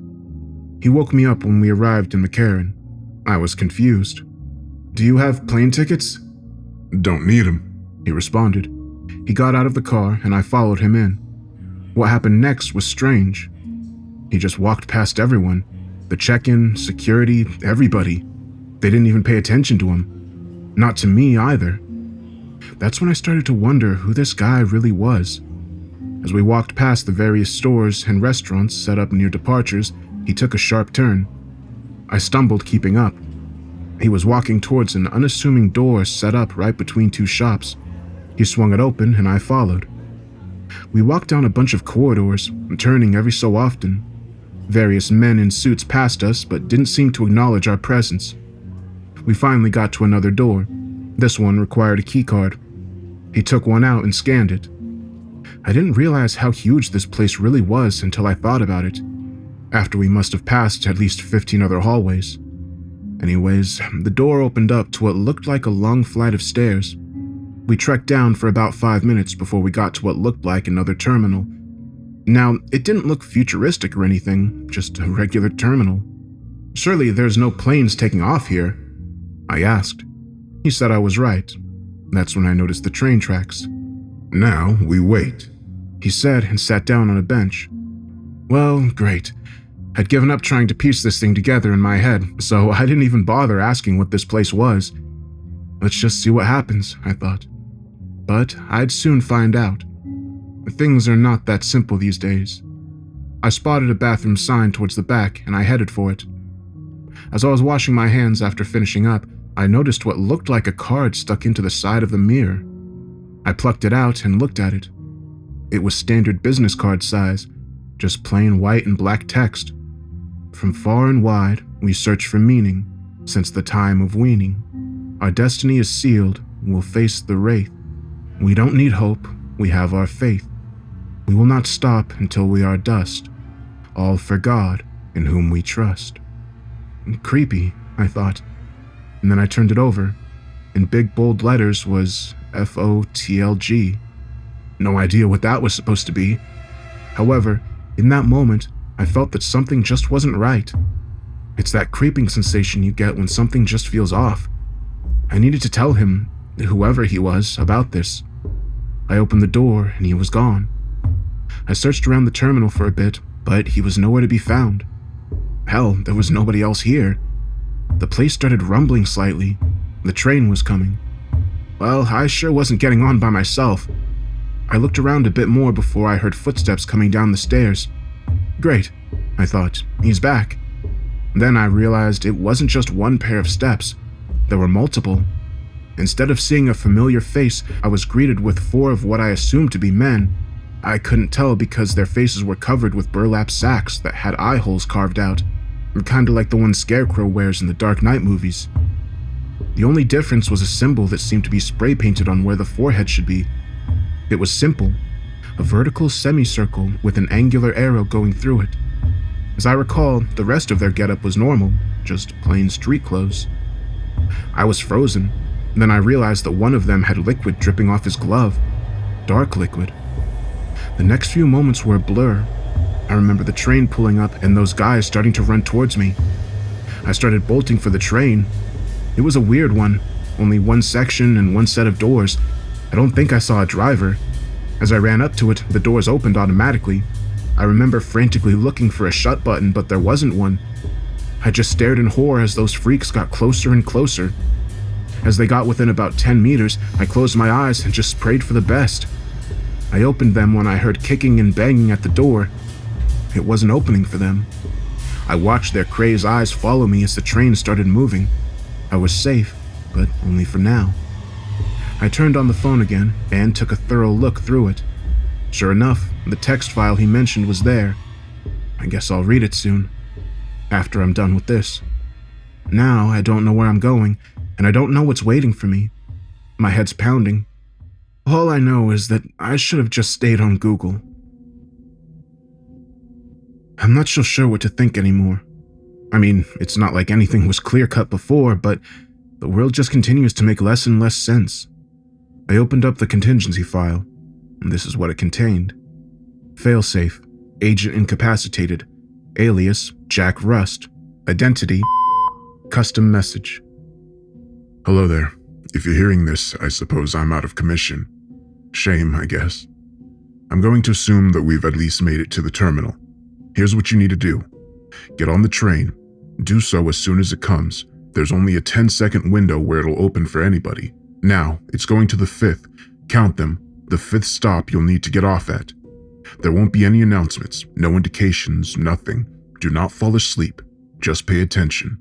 He woke me up when we arrived in McCarran. I was confused. Do you have plane tickets? Don't need 'em, he responded. He got out of the car and I followed him in. What happened next was strange. He just walked past everyone. The check-in, security, everybody. They didn't even pay attention to him. Not to me either. That's when I started to wonder who this guy really was. As we walked past the various stores and restaurants set up near departures, he took a sharp turn. I stumbled, keeping up. He was walking towards an unassuming door set up right between two shops. He swung it open and I followed. We walked down a bunch of corridors, turning every so often. Various men in suits passed us but didn't seem to acknowledge our presence. We finally got to another door. This one required a keycard. He took one out and scanned it. I didn't realize how huge this place really was until I thought about it, after we must have passed at least 15 other hallways. Anyways, the door opened up to what looked like a long flight of stairs. We trekked down for about 5 minutes before we got to what looked like another terminal. Now, it didn't look futuristic or anything, just a regular terminal. Surely there's no planes taking off here? I asked. He said I was right. That's when I noticed the train tracks. Now we wait, he said and sat down on a bench. Well, great. I'd given up trying to piece this thing together in my head, so I didn't even bother asking what this place was. Let's just see what happens, I thought. But I'd soon find out. Things are not that simple these days. I spotted a bathroom sign towards the back and I headed for it. As I was washing my hands after finishing up, I noticed what looked like a card stuck into the side of the mirror. I plucked it out and looked at it. It was standard business card size, just plain white and black text. From far and wide, we search for meaning, since the time of weaning. Our destiny is sealed, we'll face the wraith. We don't need hope, we have our faith. We will not stop until we are dust, all for God, in whom we trust. Creepy, I thought, and then I turned it over. In big bold letters was FOTLG. No idea what that was supposed to be. However, in that moment, I felt that something just wasn't right. It's that creeping sensation you get when something just feels off. I needed to tell him, whoever he was, about this. I opened the door and he was gone. I searched around the terminal for a bit, but he was nowhere to be found. Hell, there was nobody else here. The place started rumbling slightly. The train was coming. Well, I sure wasn't getting on by myself. I looked around a bit more before I heard footsteps coming down the stairs. Great, I thought, he's back. Then I realized it wasn't just one pair of steps. There were multiple. Instead of seeing a familiar face, I was greeted with 4 of what I assumed to be men. I couldn't tell because their faces were covered with burlap sacks that had eye holes carved out, kinda like the one Scarecrow wears in the Dark Knight movies. The only difference was a symbol that seemed to be spray painted on where the forehead should be. It was simple, a vertical semicircle with an angular arrow going through it. As I recall, the rest of their getup was normal, just plain street clothes. I was frozen. Then I realized that one of them had liquid dripping off his glove. Dark liquid. The next few moments were a blur. I remember the train pulling up and those guys starting to run towards me. I started bolting for the train. It was a weird one, only one section and one set of doors. I don't think I saw a driver. As I ran up to it, the doors opened automatically. I remember frantically looking for a shut button, but there wasn't one. I just stared in horror as those freaks got closer and closer. As they got within about 10 meters, I closed my eyes and just prayed for the best. I opened them when I heard kicking and banging at the door. It wasn't opening for them. I watched their crazed eyes follow me as the train started moving. I was safe, but only for now. I turned on the phone again and took a thorough look through it. Sure enough, the text file he mentioned was there, I guess I'll read it soon, after I'm done with this. Now I don't know where I'm going, and I don't know what's waiting for me. My head's pounding. All I know is that I should have just stayed on Google. I'm not so sure what to think anymore. I mean, it's not like anything was clear-cut before, but the world just continues to make less and less sense. I opened up the contingency file, and this is what it contained. Failsafe, agent incapacitated, alias Jack Rust, identity, custom message. Hello there. If you're hearing this, I suppose I'm out of commission. Shame, I guess. I'm going to assume that we've at least made it to the terminal. Here's what you need to do. Get on the train. Do so as soon as it comes. There's only a 10-second window where it'll open for anybody. Now, it's going to the 5th. Count them. The 5th stop you'll need to get off at. There won't be any announcements, no indications, nothing. Do not fall asleep. Just pay attention.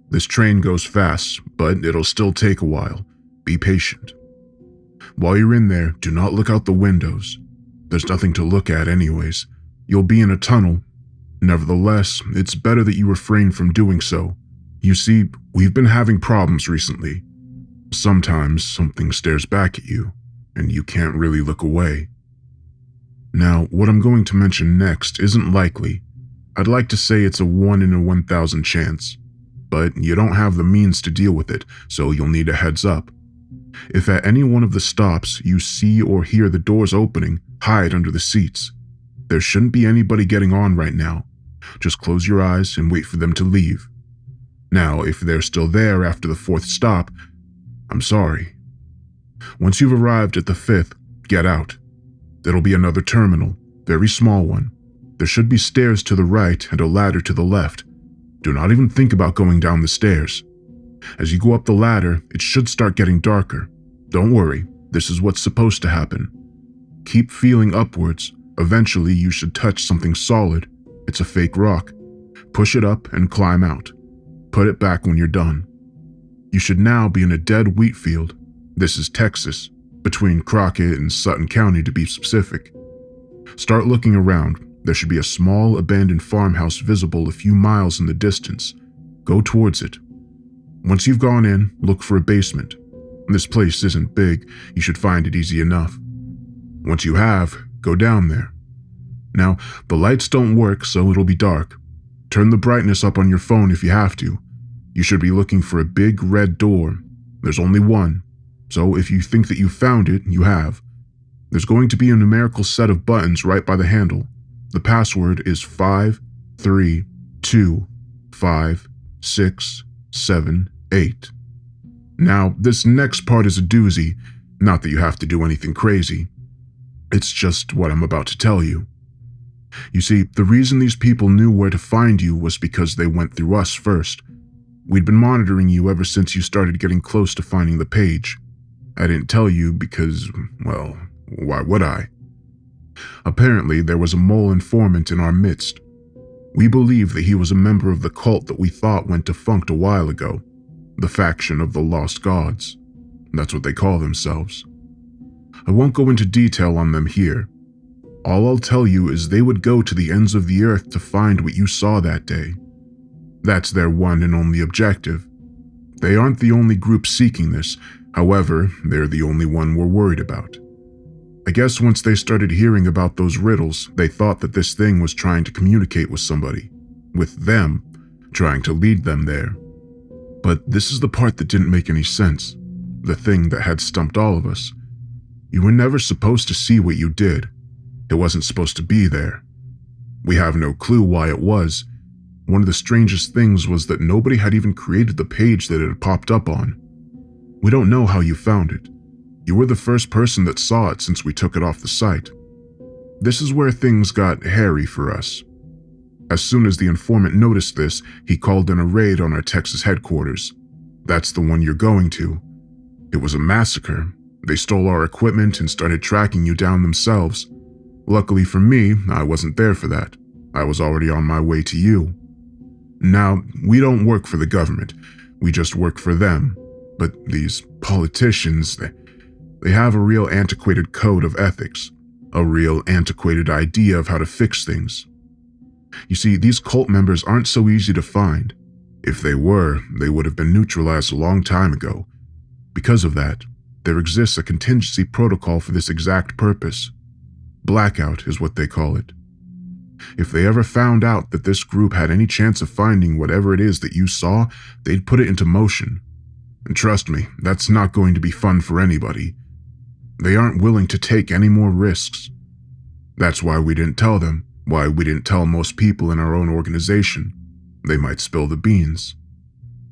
This train goes fast, but it'll still take a while. Be patient. While you're in there, do not look out the windows. There's nothing to look at anyways. You'll be in a tunnel. Nevertheless, it's better that you refrain from doing so. You see, we've been having problems recently. Sometimes something stares back at you, and you can't really look away. Now, what I'm going to mention next isn't likely. I'd like to say it's a 1 in a 1,000 chance. But you don't have the means to deal with it, so you'll need a heads up. If at any one of the stops you see or hear the doors opening, hide under the seats. There shouldn't be anybody getting on right now. Just close your eyes and wait for them to leave. Now, if they're still there after the 4th stop, I'm sorry. Once you've arrived at the 5th, get out. There'll be another terminal, very small one. There should be stairs to the right and a ladder to the left. Do not even think about going down the stairs. As you go up the ladder, it should start getting darker. Don't worry, this is what's supposed to happen. Keep feeling upwards. Eventually, you should touch something solid. It's a fake rock. Push it up and climb out. Put it back when you're done. You should now be in a dead wheat field. This is Texas, between Crockett and Sutton County to be specific. Start looking around. There should be a small abandoned farmhouse visible a few miles in the distance. Go towards it. Once you've gone in, look for a basement. This place isn't big. You should find it easy enough. Once you have, go down there. Now, the lights don't work, so it'll be dark. Turn the brightness up on your phone if you have to. You should be looking for a big red door. There's only one, so if you think that you found it, you have. There's going to be a numerical set of buttons right by the handle. The password is 5325678. Now, this next part is a doozy. Not that you have to do anything crazy. It's just what I'm about to tell you. You see, the reason these people knew where to find you was because they went through us first. We'd been monitoring you ever since you started getting close to finding the page. I didn't tell you because, well, why would I? Apparently, there was a mole informant in our midst. We believe that he was a member of the cult that we thought went defunct a while ago, the faction of the Lost Gods. That's what they call themselves. I won't go into detail on them here. All I'll tell you is they would go to the ends of the earth to find what you saw that day. That's their one and only objective. They aren't the only group seeking this, however, they're the only one we're worried about. I guess once they started hearing about those riddles, they thought that this thing was trying to communicate with somebody. With them, trying to lead them there. But this is the part that didn't make any sense. The thing that had stumped all of us. You were never supposed to see what you did. It wasn't supposed to be there. We have no clue why it was. One of the strangest things was that nobody had even created the page that it had popped up on. We don't know how you found it. You were the first person that saw it since we took it off the site. This is where things got hairy for us. As soon as the informant noticed this, he called in a raid on our Texas headquarters. That's the one you're going to. It was a massacre. They stole our equipment and started tracking you down themselves. Luckily for me, I wasn't there for that. I was already on my way to you. Now, we don't work for the government. We just work for them. But these politicians, they have a real antiquated code of ethics. A real antiquated idea of how to fix things. You see, these cult members aren't so easy to find. If they were, they would have been neutralized a long time ago. Because of that, there exists a contingency protocol for this exact purpose. Blackout is what they call it. If they ever found out that this group had any chance of finding whatever it is that you saw, they'd put it into motion. And trust me, that's not going to be fun for anybody. They aren't willing to take any more risks. That's why we didn't tell them, why we didn't tell most people in our own organization. They might spill the beans.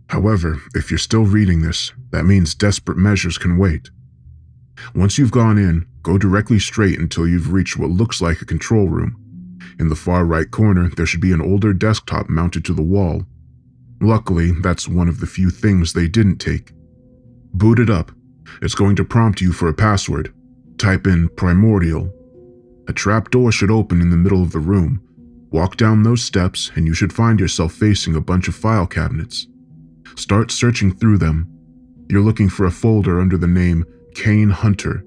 However, if you're still reading this, that means desperate measures can wait. Once you've gone in, go directly straight until you've reached what looks like a control room. In the far right corner, there should be an older desktop mounted to the wall. Luckily, that's one of the few things they didn't take. Boot it up. It's going to prompt you for a password. Type in Primordial. A trap door should open in the middle of the room. Walk down those steps and you should find yourself facing a bunch of file cabinets. Start searching through them. You're looking for a folder under the name Kane Hunter.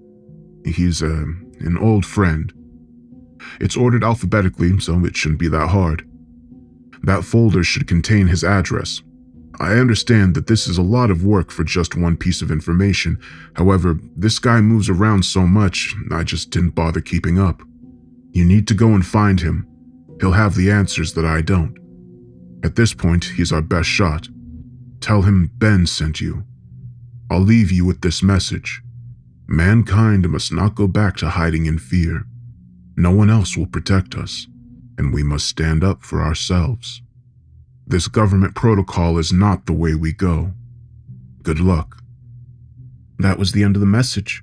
He's an old friend. It's ordered alphabetically, so it shouldn't be that hard. That folder should contain his address. I understand that this is a lot of work for just one piece of information. However, this guy moves around so much, I just didn't bother keeping up. You need to go and find him. He'll have the answers that I don't. At this point, he's our best shot. Tell him Ben sent you. I'll leave you with this message. Mankind must not go back to hiding in fear. No one else will protect us, and we must stand up for ourselves. This government protocol is not the way we go. Good luck. That was the end of the message.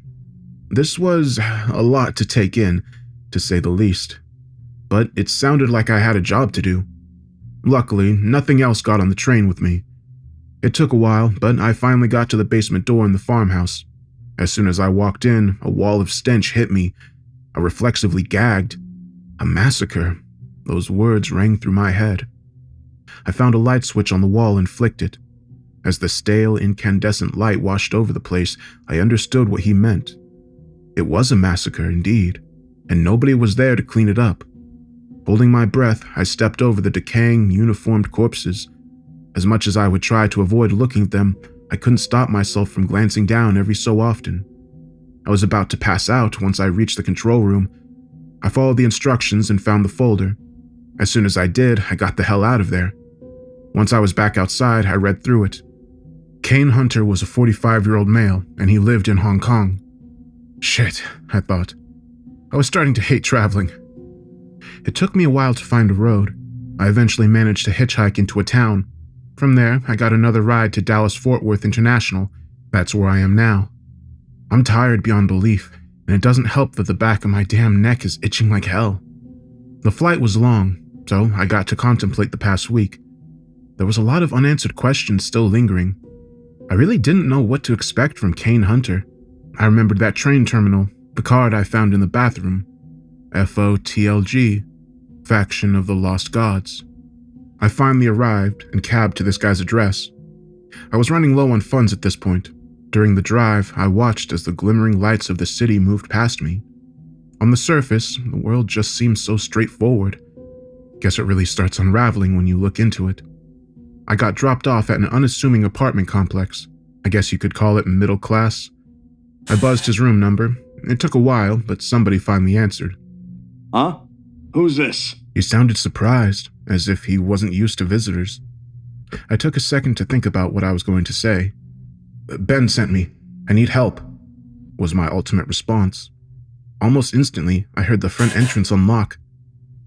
This was a lot to take in, to say the least. But it sounded like I had a job to do. Luckily, nothing else got on the train with me. It took a while, but I finally got to the basement door in the farmhouse. As soon as I walked in, a wall of stench hit me. I reflexively gagged. A massacre. Those words rang through my head. I found a light switch on the wall and flicked it. As the stale, incandescent light washed over the place, I understood what he meant. It was a massacre indeed, and nobody was there to clean it up. Holding my breath, I stepped over the decaying, uniformed corpses. As much as I would try to avoid looking at them, I couldn't stop myself from glancing down every so often. I was about to pass out once I reached the control room. I followed the instructions and found the folder. As soon as I did, I got the hell out of there. Once I was back outside, I read through it. Kane Hunter was a 45-year-old male, and he lived in Hong Kong. Shit, I thought. I was starting to hate traveling. It took me a while to find a road. I eventually managed to hitchhike into a town. From there, I got another ride to Dallas-Fort Worth International. That's where I am now. I'm tired beyond belief, and it doesn't help that the back of my damn neck is itching like hell. The flight was long, so I got to contemplate the past week. There was a lot of unanswered questions still lingering. I really didn't know what to expect from Kane Hunter. I remembered that train terminal, the card I found in the bathroom. FOTLG, Faction of the Lost Gods. I finally arrived and cabbed to this guy's address. I was running low on funds at this point. During the drive, I watched as the glimmering lights of the city moved past me. On the surface, the world just seems so straightforward. Guess it really starts unraveling when you look into it. I got dropped off at an unassuming apartment complex. I guess you could call it middle class. I buzzed his room number. It took a while, but somebody finally answered. Huh? Who's this? He sounded surprised, as if he wasn't used to visitors. I took a second to think about what I was going to say. Ben sent me. I need help, was my ultimate response. Almost instantly, I heard the front entrance unlock.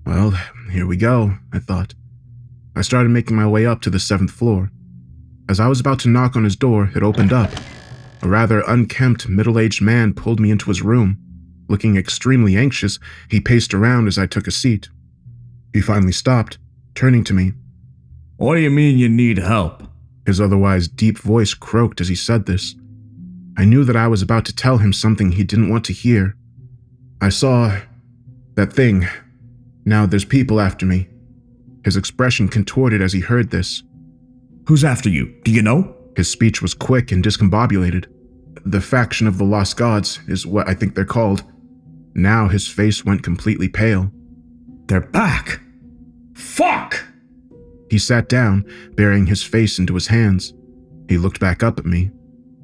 Well, here we go, I thought. I started making my way up to the 7th floor. As I was about to knock on his door, it opened up. A rather unkempt, middle-aged man pulled me into his room. Looking extremely anxious, he paced around as I took a seat. He finally stopped, turning to me. What do you mean you need help? His otherwise deep voice croaked as he said this. I knew that I was about to tell him something he didn't want to hear. I saw that thing. Now there's people after me. His expression contorted as he heard this. Who's after you? Do you know? His speech was quick and discombobulated. The Faction of the Lost Gods is what I think they're called. Now his face went completely pale. They're back. Fuck! He sat down, burying his face into his hands. He looked back up at me.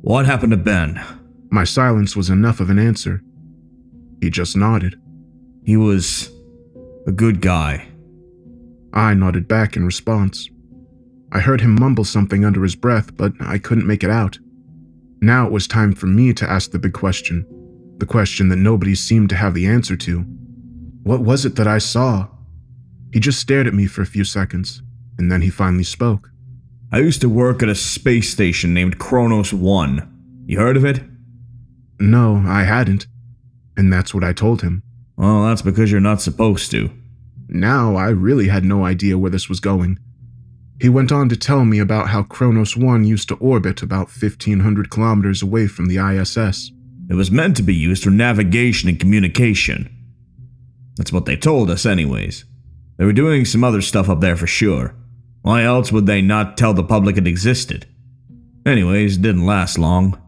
What happened to Ben? My silence was enough of an answer. He just nodded. He was a good guy. I nodded back in response. I heard him mumble something under his breath, but I couldn't make it out. Now it was time for me to ask the big question, the question that nobody seemed to have the answer to. What was it that I saw? He just stared at me for a few seconds, and then he finally spoke. I used to work at a space station named Kronos 1. You heard of it? No, I hadn't. And that's what I told him. Well, that's because you're not supposed to. Now I really had no idea where this was going. He went on to tell me about how Kronos 1 used to orbit about 1,500 kilometers away from the ISS. It was meant to be used for navigation and communication. That's what they told us anyways. They were doing some other stuff up there for sure. Why else would they not tell the public it existed? Anyways, it didn't last long.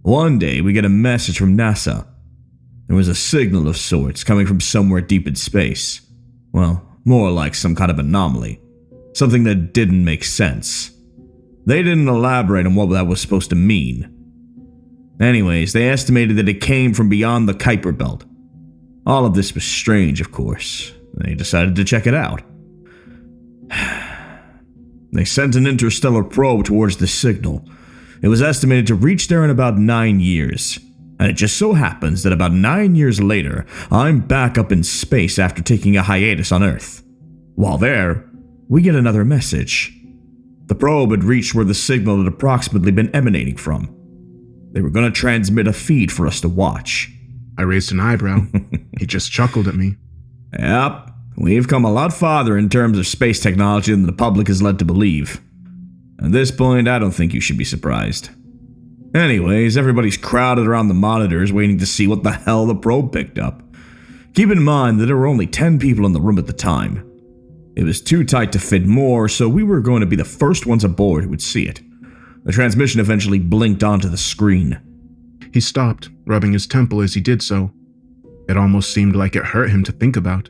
One day we get a message from NASA. There was a signal of sorts coming from somewhere deep in space. Well, more like some kind of anomaly. Something that didn't make sense. They didn't elaborate on what that was supposed to mean. Anyways, they estimated that it came from beyond the Kuiper Belt. All of this was strange, of course. They decided to check it out. They sent an interstellar probe towards the signal. It was estimated to reach there in about 9 years. And it just so happens that about 9 years later, I'm back up in space after taking a hiatus on Earth. While there, we get another message. The probe had reached where the signal had approximately been emanating from. They were going to transmit a feed for us to watch. I raised an eyebrow. He just chuckled at me. Yep, we've come a lot farther in terms of space technology than the public is led to believe. At this point, I don't think you should be surprised. Anyways, everybody's crowded around the monitors waiting to see what the hell the probe picked up. Keep in mind that there were only 10 people in the room at the time. It was too tight to fit more, so we were going to be the first ones aboard who would see it. The transmission eventually blinked onto the screen. He stopped, rubbing his temple as he did so. It almost seemed like it hurt him to think about.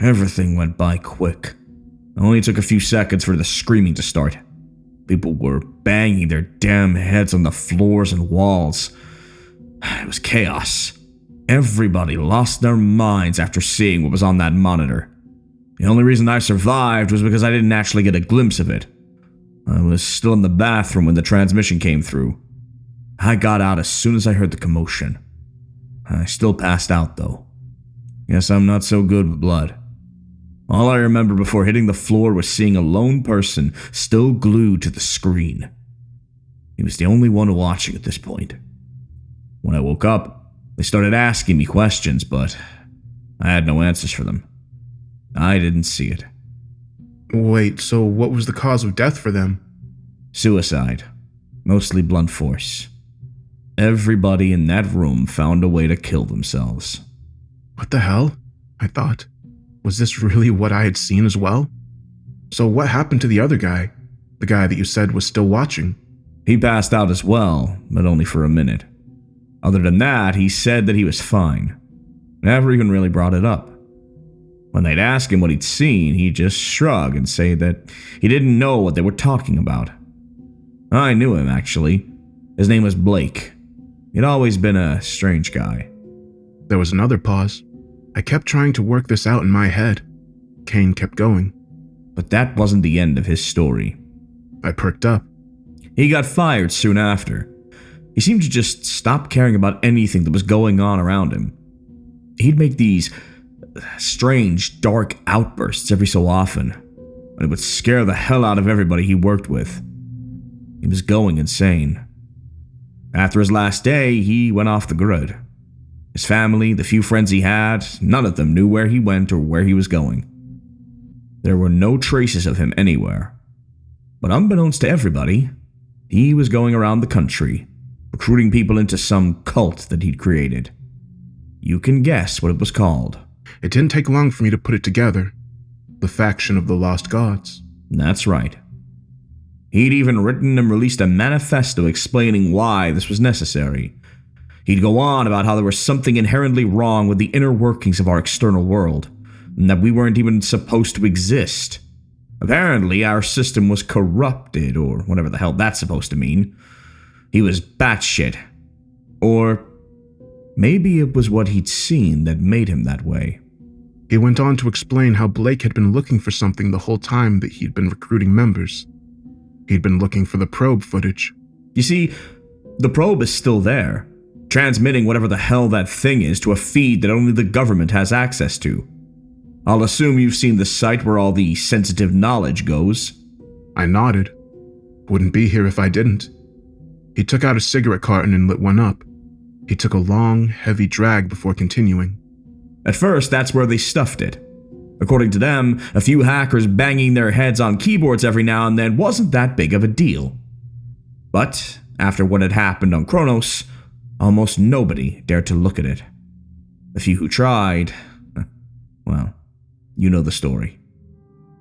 Everything went by quick. It only took a few seconds for the screaming to start. People were banging their damn heads on the floors and walls. It was chaos. Everybody lost their minds after seeing what was on that monitor. The only reason I survived was because I didn't actually get a glimpse of it. I was still in the bathroom when the transmission came through. I got out as soon as I heard the commotion. I still passed out though. Guess I'm not so good with blood. All I remember before hitting the floor was seeing a lone person still glued to the screen. He was the only one watching at this point. When I woke up, they started asking me questions, but I had no answers for them. I didn't see it. Wait, so what was the cause of death for them? Suicide. Mostly blunt force. Everybody in that room found a way to kill themselves. What the hell? I thought. Was this really what I had seen as well? So what happened to the other guy? The guy that you said was still watching? He passed out as well, but only for a minute. Other than that, he said that he was fine. Never even really brought it up. When they'd ask him what he'd seen, he'd just shrug and say that he didn't know what they were talking about. I knew him, actually. His name was Blake. He'd always been a strange guy. There was another pause. I kept trying to work this out in my head. Kane kept going. But that wasn't the end of his story. I perked up. He got fired soon after. He seemed to just stop caring about anything that was going on around him. He'd make these strange, dark outbursts every so often, and it would scare the hell out of everybody he worked with. He was going insane. After his last day, he went off the grid. His family, the few friends he had, none of them knew where he went or where he was going. There were no traces of him anywhere. But unbeknownst to everybody, he was going around the country, recruiting people into some cult that he'd created. You can guess what it was called. It didn't take long for me to put it together. The faction of the Lost Gods. That's right. He'd even written and released a manifesto explaining why this was necessary. He'd go on about how there was something inherently wrong with the inner workings of our external world, and that we weren't even supposed to exist. Apparently, our system was corrupted, or whatever the hell that's supposed to mean. He was batshit. Or maybe it was what he'd seen that made him that way. He went on to explain how Blake had been looking for something the whole time that he'd been recruiting members. He'd been looking for the probe footage. You see, the probe is still there, transmitting whatever the hell that thing is to a feed that only the government has access to. I'll assume you've seen the site where all the sensitive knowledge goes. I nodded. Wouldn't be here if I didn't. He took out a cigarette carton and lit one up. He took a long, heavy drag before continuing. At first, that's where they stuffed it. According to them, a few hackers banging their heads on keyboards every now and then wasn't that big of a deal. But after what had happened on Kronos, almost nobody dared to look at it. The few who tried, well, you know the story.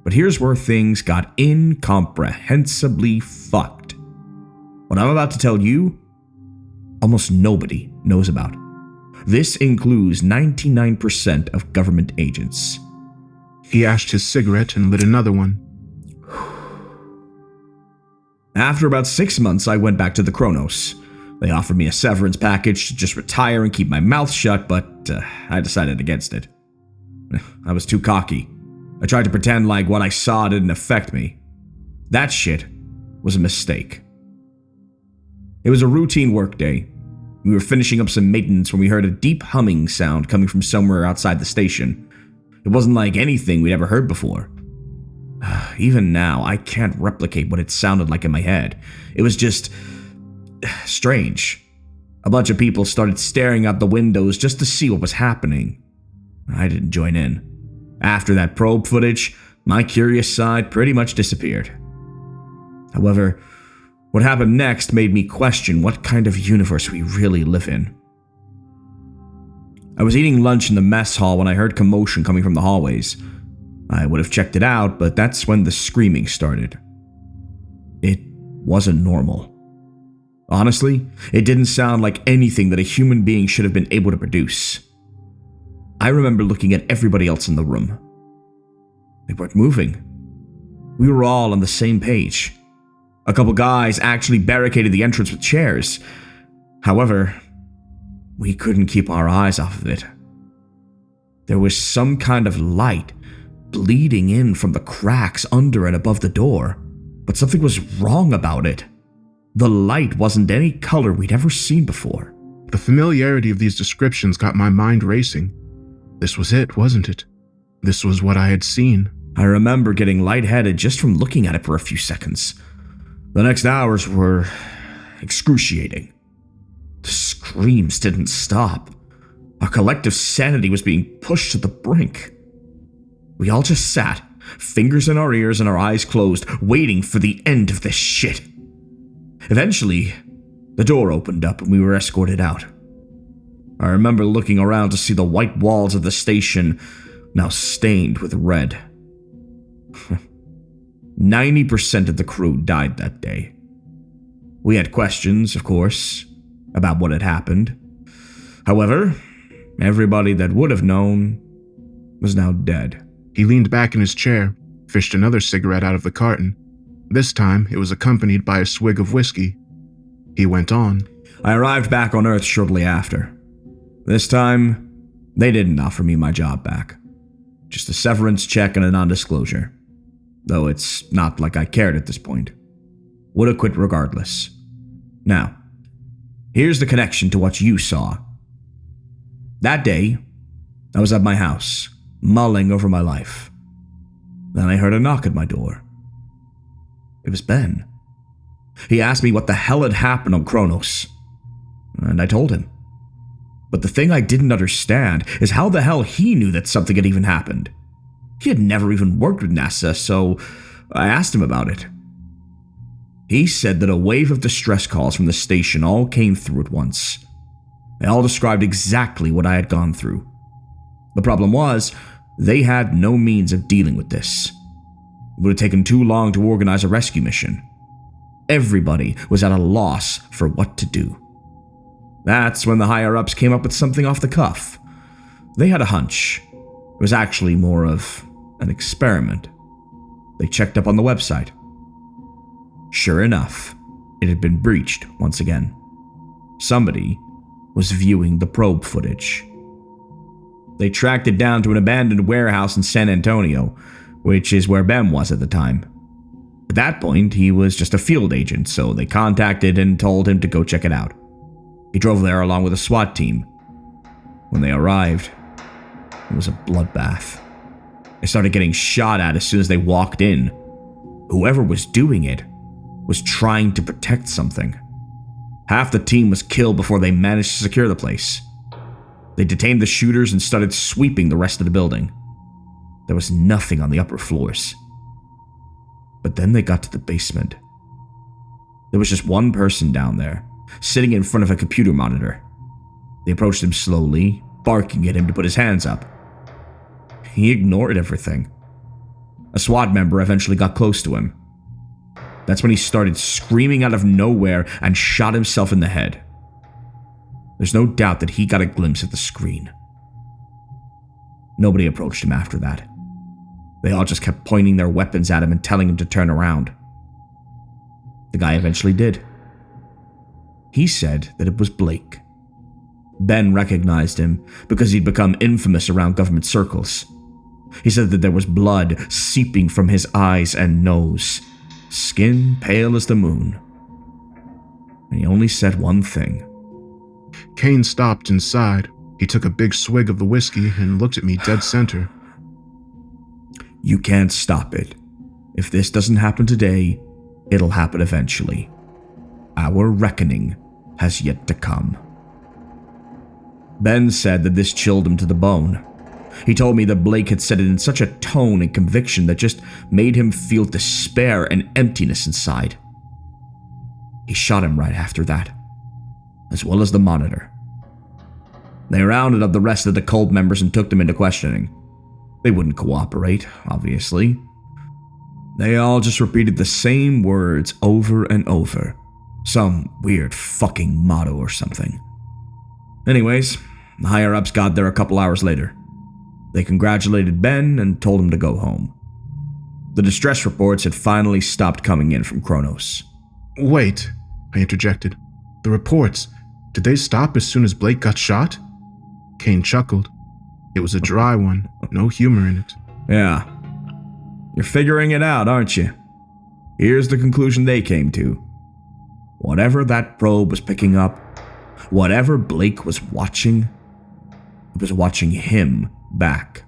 But here's where things got incomprehensibly fucked. What I'm about to tell you, almost nobody knows about. This includes 99% of government agents. He ashed his cigarette and lit another one. After about 6 months, I went back to the Kronos. They offered me a severance package to just retire and keep my mouth shut, but I decided against it. I was too cocky. I tried to pretend like what I saw didn't affect me. That shit was a mistake. It was a routine workday. We were finishing up some maintenance when we heard a deep humming sound coming from somewhere outside the station. It wasn't like anything we'd ever heard before. Even now, I can't replicate what it sounded like in my head. It was just strange. A bunch of people started staring out the windows just to see what was happening. I didn't join in. After that probe footage, my curious side pretty much disappeared. However, what happened next made me question what kind of universe we really live in. I was eating lunch in the mess hall when I heard commotion coming from the hallways. I would have checked it out, but that's when the screaming started. It wasn't normal. Honestly, it didn't sound like anything that a human being should have been able to produce. I remember looking at everybody else in the room. They weren't moving. We were all on the same page. A couple guys actually barricaded the entrance with chairs. However, we couldn't keep our eyes off of it. There was some kind of light bleeding in from the cracks under and above the door, but something was wrong about it. The light wasn't any color we'd ever seen before. The familiarity of these descriptions got my mind racing. This was it, wasn't it? This was what I had seen. I remember getting lightheaded just from looking at it for a few seconds. The next hours were excruciating. The screams didn't stop. Our collective sanity was being pushed to the brink. We all just sat, fingers in our ears and our eyes closed, waiting for the end of this shit. Eventually, the door opened up and we were escorted out. I remember looking around to see the white walls of the station now stained with red. 90% of the crew died that day. We had questions, of course, about what had happened. However, everybody that would have known was now dead. He leaned back in his chair, fished another cigarette out of the carton. This time, it was accompanied by a swig of whiskey. He went on. I arrived back on Earth shortly after. This time, they didn't offer me my job back. Just a severance check and a non-disclosure. Though it's not like I cared at this point. Would have quit regardless. Now, here's the connection to what you saw. That day, I was at my house, mulling over my life. Then I heard a knock at my door. It was Ben. He asked me what the hell had happened on Kronos. And I told him. But the thing I didn't understand is how the hell he knew that something had even happened. He had never even worked with NASA, so I asked him about it. He said that a wave of distress calls from the station all came through at once. They all described exactly what I had gone through. The problem was, they had no means of dealing with this. It would have taken too long to organize a rescue mission. Everybody was at a loss for what to do. That's when the higher-ups came up with something off the cuff. They had a hunch. It was actually more of an experiment. They checked up on the website. Sure enough, it had been breached once again. Somebody was viewing the probe footage. They tracked it down to an abandoned warehouse in San Antonio, which is where Ben was at the time. At that point, he was just a field agent, so they contacted and told him to go check it out. He drove there along with a SWAT team. When they arrived, it was a bloodbath. They started getting shot at as soon as they walked in. Whoever was doing it was trying to protect something. Half the team was killed before they managed to secure the place. They detained the shooters and started sweeping the rest of the building. There was nothing on the upper floors. But then they got to the basement. There was just one person down there, sitting in front of a computer monitor. They approached him slowly, barking at him to put his hands up. He ignored everything. A SWAT member eventually got close to him. That's when he started screaming out of nowhere and shot himself in the head. There's no doubt that he got a glimpse at the screen. Nobody approached him after that. They all just kept pointing their weapons at him and telling him to turn around. The guy eventually did. He said that it was Blake. Ben recognized him because he'd become infamous around government circles. He said that there was blood seeping from his eyes and nose, skin pale as the moon. And he only said one thing. Kane stopped inside. He took a big swig of the whiskey and looked at me dead center. You can't stop it. If this doesn't happen today, it'll happen eventually. Our reckoning has yet to come. Ben said that this chilled him to the bone. He told me that Blake had said it in such a tone and conviction that just made him feel despair and emptiness inside. He shot him right after that, as well as the monitor. They rounded up the rest of the cult members and took them into questioning. They wouldn't cooperate, obviously. They all just repeated the same words over and over. Some weird fucking motto or something. Anyways, the higher-ups got there a couple hours later. They congratulated Ben and told him to go home. The distress reports had finally stopped coming in from Kronos. Wait, I interjected. The reports, did they stop as soon as Blake got shot? Kane chuckled. It was a dry one, no humor in it. Yeah. You're figuring it out, aren't you? Here's the conclusion they came to. Whatever that probe was picking up, whatever Blake was watching, it was watching him back.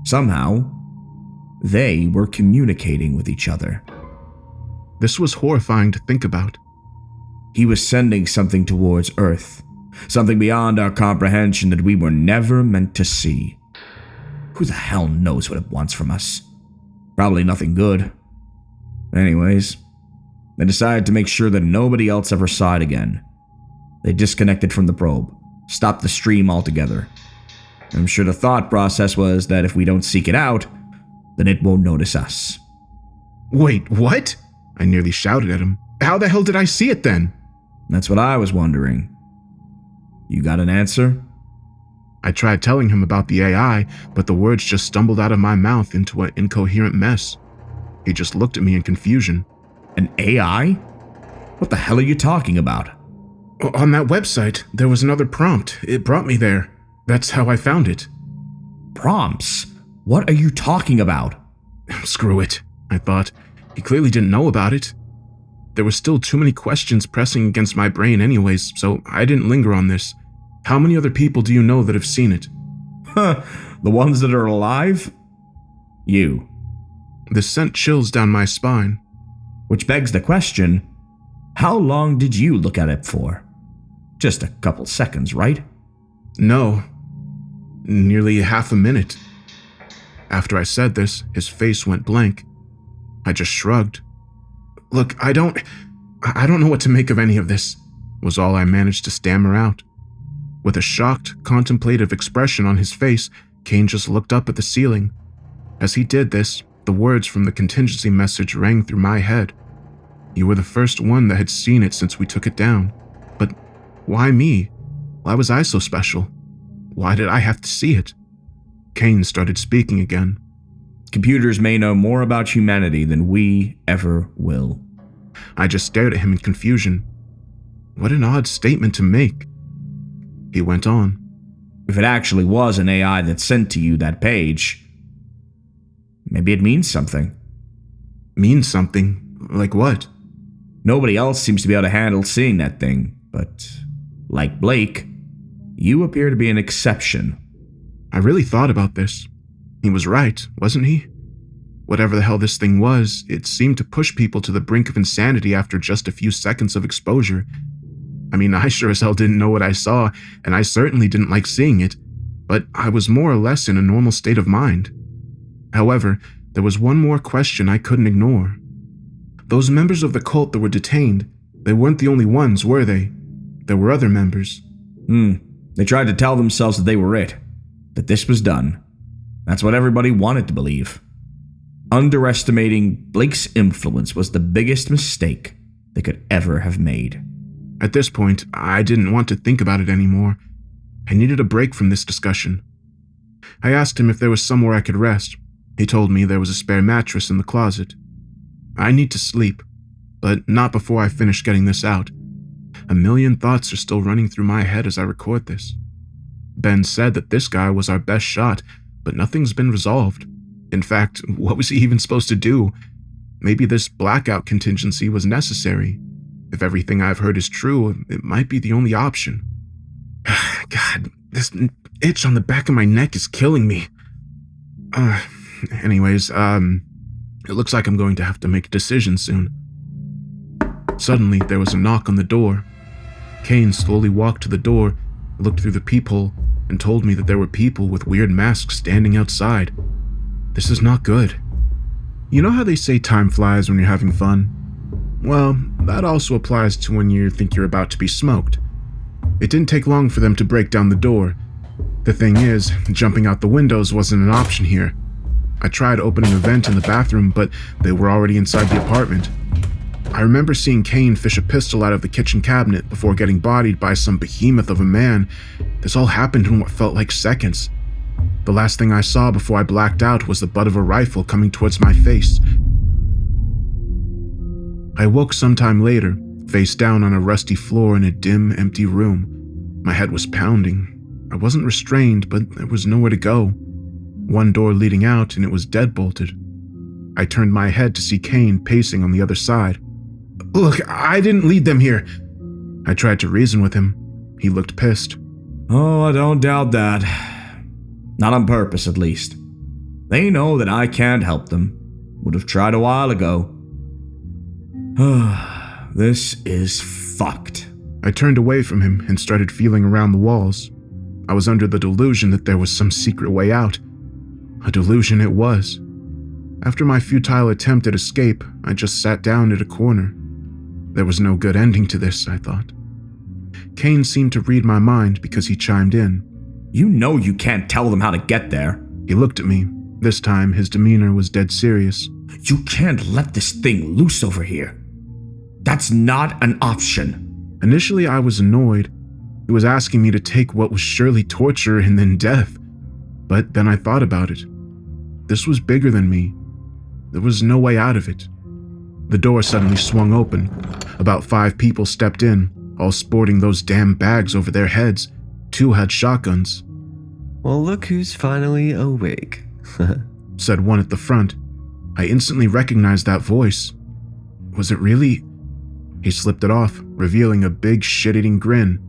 Somehow, they were communicating with each other. This was horrifying to think about. He was sending something towards Earth, something beyond our comprehension that we were never meant to see. Who the hell knows what it wants from us? Probably nothing good. Anyways, they decided to make sure that nobody else ever saw it again. They disconnected from the probe, stopped the stream altogether. I'm sure the thought process was that if we don't seek it out, then it won't notice us. Wait, what? I nearly shouted at him. How the hell did I see it then? That's what I was wondering. You got an answer? I tried telling him about the AI, but the words just stumbled out of my mouth into an incoherent mess. He just looked at me in confusion. An AI? What the hell are you talking about? On that website, there was another prompt. It brought me there. That's how I found it. Prompts? What are you talking about? Screw it, I thought. He clearly didn't know about it. There were still too many questions pressing against my brain anyways, so I didn't linger on this. How many other people do you know that have seen it? Huh, the ones that are alive? You. This sent chills down my spine. Which begs the question, how long did you look at it for? Just a couple seconds, right? No. Nearly half a minute. After I said this, his face went blank. I just shrugged. Look, I don't know what to make of any of this, was all I managed to stammer out. With a shocked, contemplative expression on his face, Kane just looked up at the ceiling. As he did this, the words from the contingency message rang through my head. You were the first one that had seen it since we took it down. But why me? Why was I so special? Why did I have to see it? Kane started speaking again. Computers may know more about humanity than we ever will. I just stared at him in confusion. What an odd statement to make. He went on. If it actually was an AI that sent to you that page, maybe it means something. Means something? Like what? Nobody else seems to be able to handle seeing that thing, but like Blake, you appear to be an exception. I really thought about this. He was right, wasn't he? Whatever the hell this thing was, it seemed to push people to the brink of insanity after just a few seconds of exposure. I mean, I sure as hell didn't know what I saw, and I certainly didn't like seeing it, but I was more or less in a normal state of mind. However, there was one more question I couldn't ignore. Those members of the cult that were detained, they weren't the only ones, were they? There were other members. They tried to tell themselves that they were it, that this was done. That's what everybody wanted to believe. Underestimating Blake's influence was the biggest mistake they could ever have made. At this point, I didn't want to think about it anymore. I needed a break from this discussion. I asked him if there was somewhere I could rest. He told me there was a spare mattress in the closet. I need to sleep, but not before I finish getting this out. A million thoughts are still running through my head as I record this. Ben said that this guy was our best shot, but nothing's been resolved. In fact, what was he even supposed to do? Maybe this blackout contingency was necessary. If everything I've heard is true, it might be the only option. God, this itch on the back of my neck is killing me. Anyways, it looks like I'm going to have to make a decision soon. Suddenly, there was a knock on the door. Kane slowly walked to the door, looked through the peephole, and told me that there were people with weird masks standing outside. This is not good. You know how they say time flies when you're having fun? Well, that also applies to when you think you're about to be smoked. It didn't take long for them to break down the door. The thing is, jumping out the windows wasn't an option here. I tried opening a vent in the bathroom, but they were already inside the apartment. I remember seeing Kane fish a pistol out of the kitchen cabinet before getting bodied by some behemoth of a man. This all happened in what felt like seconds. The last thing I saw before I blacked out was the butt of a rifle coming towards my face. I woke sometime later, face down on a rusty floor in a dim, empty room. My head was pounding. I wasn't restrained, but there was nowhere to go. One door leading out, and it was deadbolted. I turned my head to see Kane pacing on the other side. Look, I didn't lead them here. I tried to reason with him. He looked pissed. Oh, I don't doubt that. Not on purpose, at least. They know that I can't help them. Would have tried a while ago. This is fucked. I turned away from him and started feeling around the walls. I was under the delusion that there was some secret way out. A delusion it was. After my futile attempt at escape, I just sat down at a corner. There was no good ending to this, I thought. Kane seemed to read my mind because he chimed in. You know you can't tell them how to get there. He looked at me. This time, his demeanor was dead serious. You can't let this thing loose over here. That's not an option. Initially, I was annoyed. He was asking me to take what was surely torture and then death. But then I thought about it. This was bigger than me. There was no way out of it. The door suddenly swung open. About 5 people stepped in, all sporting those damn bags over their heads. 2 had shotguns. Well, look who's finally awake, said one at the front. I instantly recognized that voice. Was it really? He slipped it off, revealing a big shit-eating grin.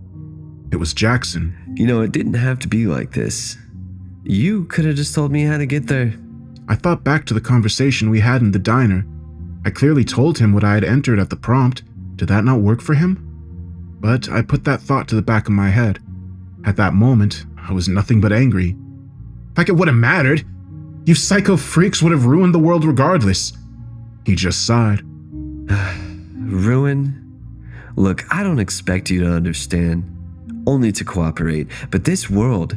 It was Jackson. You know, it didn't have to be like this. You could have just told me how to get there. I thought back to the conversation we had in the diner. I clearly told him what I had entered at the prompt. Did that not work for him? But I put that thought to the back of my head. At that moment, I was nothing but angry. Like it would have mattered. You psycho freaks would have ruined the world regardless. He just sighed. Ruin? Look, I don't expect you to understand, only to cooperate, but this world,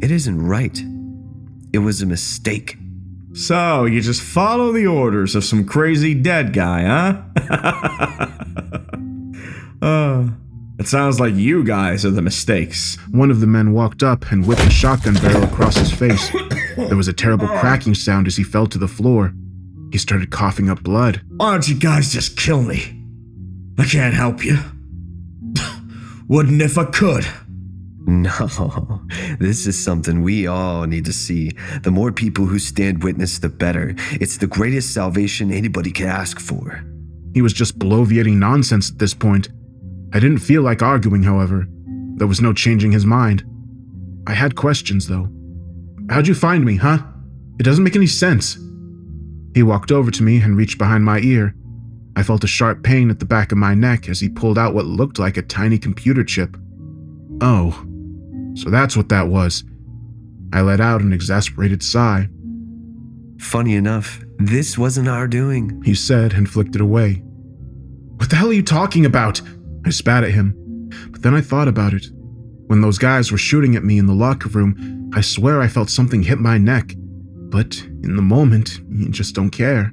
it isn't right. It was a mistake. So, you just follow the orders of some crazy dead guy, huh? It sounds like you guys are the mistakes. One of the men walked up and whipped a shotgun barrel across his face. There was a terrible cracking sound as he fell to the floor. He started coughing up blood. Why don't you guys just kill me? I can't help you. Wouldn't if I could. No, this is something we all need to see. The more people who stand witness, the better. It's the greatest salvation anybody can ask for. He was just bloviating nonsense at this point. I didn't feel like arguing, however. There was no changing his mind. I had questions, though. How'd you find me, huh? It doesn't make any sense. He walked over to me and reached behind my ear. I felt a sharp pain at the back of my neck as he pulled out what looked like a tiny computer chip. Oh, so that's what that was. I let out an exasperated sigh. Funny enough, this wasn't our doing. He said and flicked it away. What the hell are you talking about? I spat at him, but then I thought about it. When those guys were shooting at me in the locker room, I swear I felt something hit my neck. But in the moment, you just don't care.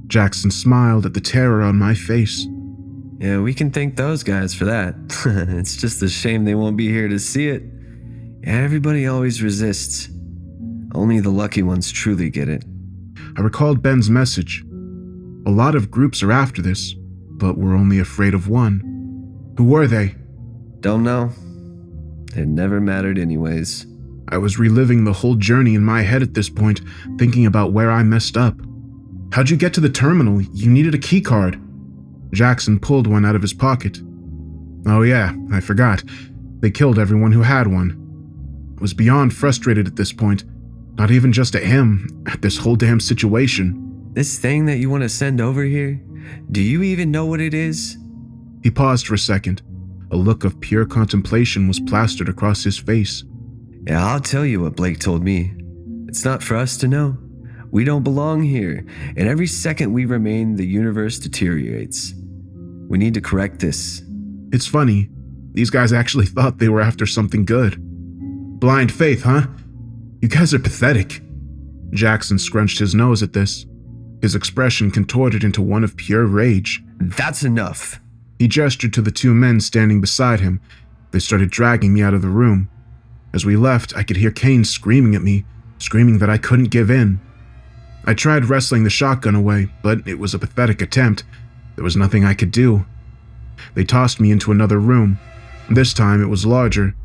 Jackson smiled at the terror on my face. Yeah, we can thank those guys for that. It's just a shame they won't be here to see it. Everybody always resists. Only the lucky ones truly get it. I recalled Ben's message. A lot of groups are after this, but we're only afraid of one. Who were they? Don't know. It never mattered anyways. I was reliving the whole journey in my head at this point, thinking about where I messed up. How'd you get to the terminal? You needed a key card. Jackson pulled one out of his pocket. Oh yeah, I forgot. They killed everyone who had one. I was beyond frustrated at this point. Not even just at him, at this whole damn situation. This thing that you want to send over here, do you even know what it is? He paused for a second. A look of pure contemplation was plastered across his face. Yeah, I'll tell you what Blake told me. It's not for us to know. We don't belong here, and every second we remain, the universe deteriorates. We need to correct this. It's funny. These guys actually thought they were after something good. Blind faith, huh? You guys are pathetic. Jackson scrunched his nose at this. His expression contorted into one of pure rage. That's enough. He gestured to the two men standing beside him. They started dragging me out of the room. As we left, I could hear Kane screaming at me, screaming that I couldn't give in. I tried wrestling the shotgun away, but it was a pathetic attempt. There was nothing I could do. They tossed me into another room. This time it was larger.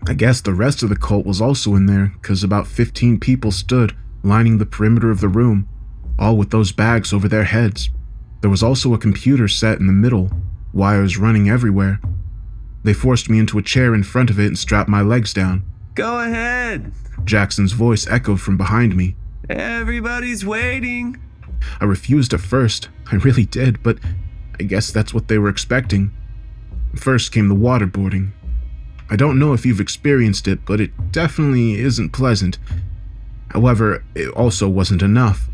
I guess the rest of the cult was also in there, because about 15 people stood, lining the perimeter of the room, all with those bags over their heads. There was also a computer set in the middle, wires running everywhere. They forced me into a chair in front of it and strapped my legs down. Go ahead. Jackson's voice echoed from behind me. Everybody's waiting. I refused at first. I really did, but I guess that's what they were expecting. First came the waterboarding. I don't know if you've experienced it, but it definitely isn't pleasant. However, it also wasn't enough.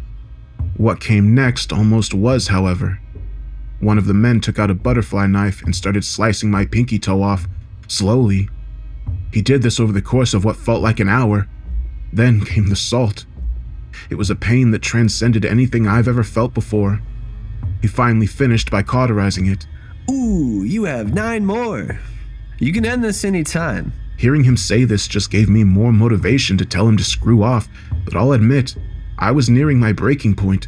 What came next almost was, however. One of the men took out a butterfly knife and started slicing my pinky toe off, slowly. He did this over the course of what felt like an hour. Then came the salt. It was a pain that transcended anything I've ever felt before. He finally finished by cauterizing it. Ooh, you have 9 more. You can end this anytime. Hearing him say this just gave me more motivation to tell him to screw off, but I'll admit, I was nearing my breaking point.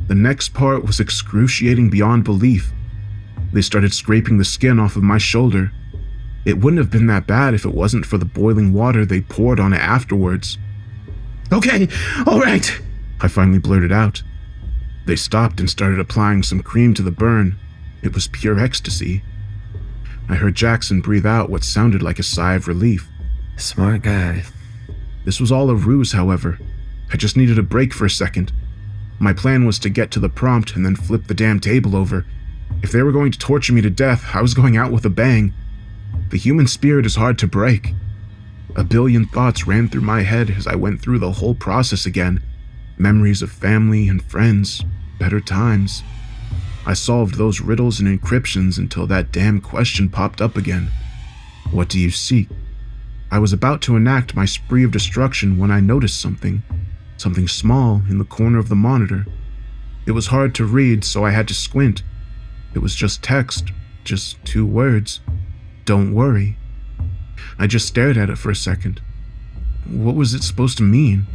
The next part was excruciating beyond belief. They started scraping the skin off of my shoulder. It wouldn't have been that bad if it wasn't for the boiling water they poured on it afterwards. Okay, all right, I finally blurted out. They stopped and started applying some cream to the burn. It was pure ecstasy. I heard Jackson breathe out what sounded like a sigh of relief. Smart guy. This was all a ruse, however. I just needed a break for a second. My plan was to get to the prompt and then flip the damn table over. If they were going to torture me to death, I was going out with a bang. The human spirit is hard to break. A billion thoughts ran through my head as I went through the whole process again. Memories of family and friends, better times. I solved those riddles and encryptions until that damn question popped up again. What do you seek? I was about to enact my spree of destruction when I noticed something small in the corner of the monitor. It was hard to read, so I had to squint. It was just text, just 2 words. Don't worry. I just stared at it for a second. What was it supposed to mean?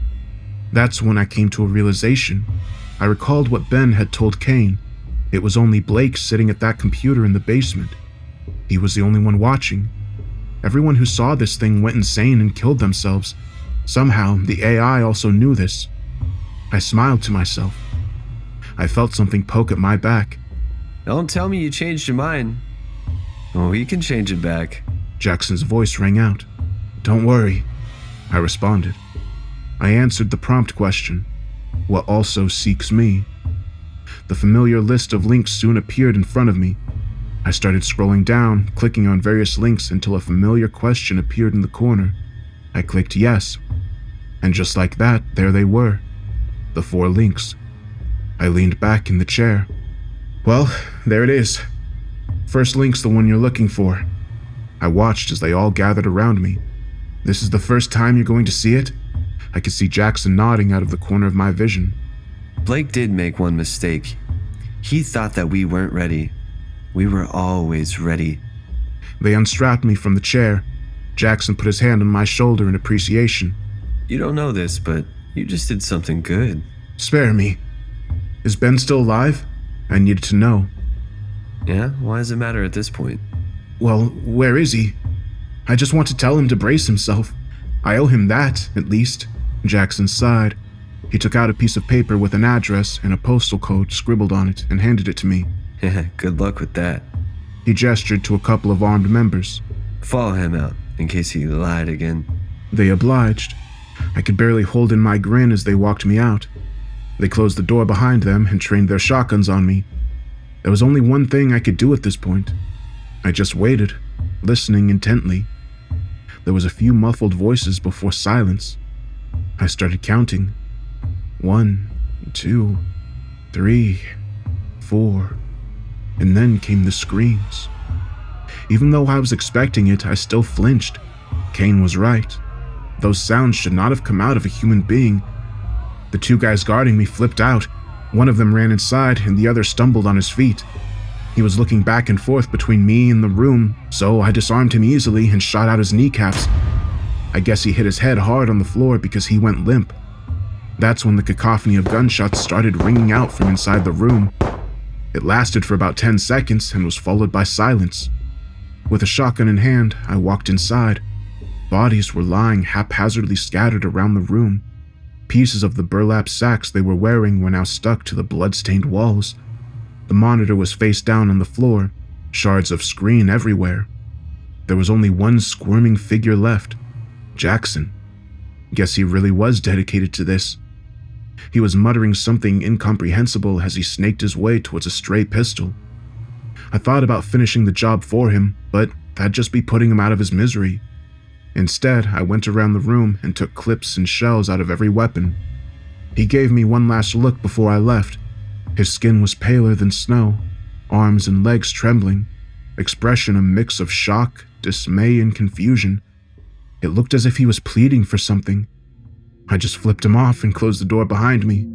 That's when I came to a realization. I recalled what Ben had told Kane. It was only Blake sitting at that computer in the basement. He was the only one watching. Everyone who saw this thing went insane and killed themselves. Somehow, the AI also knew this. I smiled to myself. I felt something poke at my back. Don't tell me you changed your mind. Oh, we can change it back. Jackson's voice rang out. Don't worry, I responded. I answered the prompt question. What also seeks me? The familiar list of links soon appeared in front of me. I started scrolling down, clicking on various links until a familiar question appeared in the corner. I clicked yes. And just like that, there they were. The 4 links. I leaned back in the chair. Well, there it is. First link's the one you're looking for. I watched as they all gathered around me. This is the first time you're going to see it? I could see Jackson nodding out of the corner of my vision. Blake did make one mistake. He thought that we weren't ready. We were always ready. They unstrapped me from the chair. Jackson put his hand on my shoulder in appreciation. You don't know this, but you just did something good. Spare me. Is Ben still alive? I needed to know. Yeah? Why does it matter at this point? Well, where is he? I just want to tell him to brace himself. I owe him that, at least. Jackson sighed. He took out a piece of paper with an address and a postal code scribbled on it and handed it to me. Good luck with that. He gestured to a couple of armed members. Follow him out, in case he lied again. They obliged. I could barely hold in my grin as they walked me out. They closed the door behind them and trained their shotguns on me. There was only one thing I could do at this point. I just waited, listening intently. There was a few muffled voices before silence. I started counting. 1, 2, 3, 4, and then came the screams. Even though I was expecting it, I still flinched. Kane was right. Those sounds should not have come out of a human being. The 2 guys guarding me flipped out. One of them ran inside and the other stumbled on his feet. He was looking back and forth between me and the room, so I disarmed him easily and shot out his kneecaps. I guess he hit his head hard on the floor because he went limp. That's when the cacophony of gunshots started ringing out from inside the room. It lasted for about 10 seconds and was followed by silence. With a shotgun in hand, I walked inside. Bodies were lying haphazardly scattered around the room. Pieces of the burlap sacks they were wearing were now stuck to the blood-stained walls. The monitor was face down on the floor, shards of screen everywhere. There was only one squirming figure left, Jackson. Guess he really was dedicated to this. He was muttering something incomprehensible as he snaked his way towards a stray pistol. I thought about finishing the job for him, but that'd just be putting him out of his misery. Instead, I went around the room and took clips and shells out of every weapon. He gave me one last look before I left. His skin was paler than snow, arms and legs trembling, expression a mix of shock, dismay, and confusion. It looked as if he was pleading for something. I just flipped him off and closed the door behind me.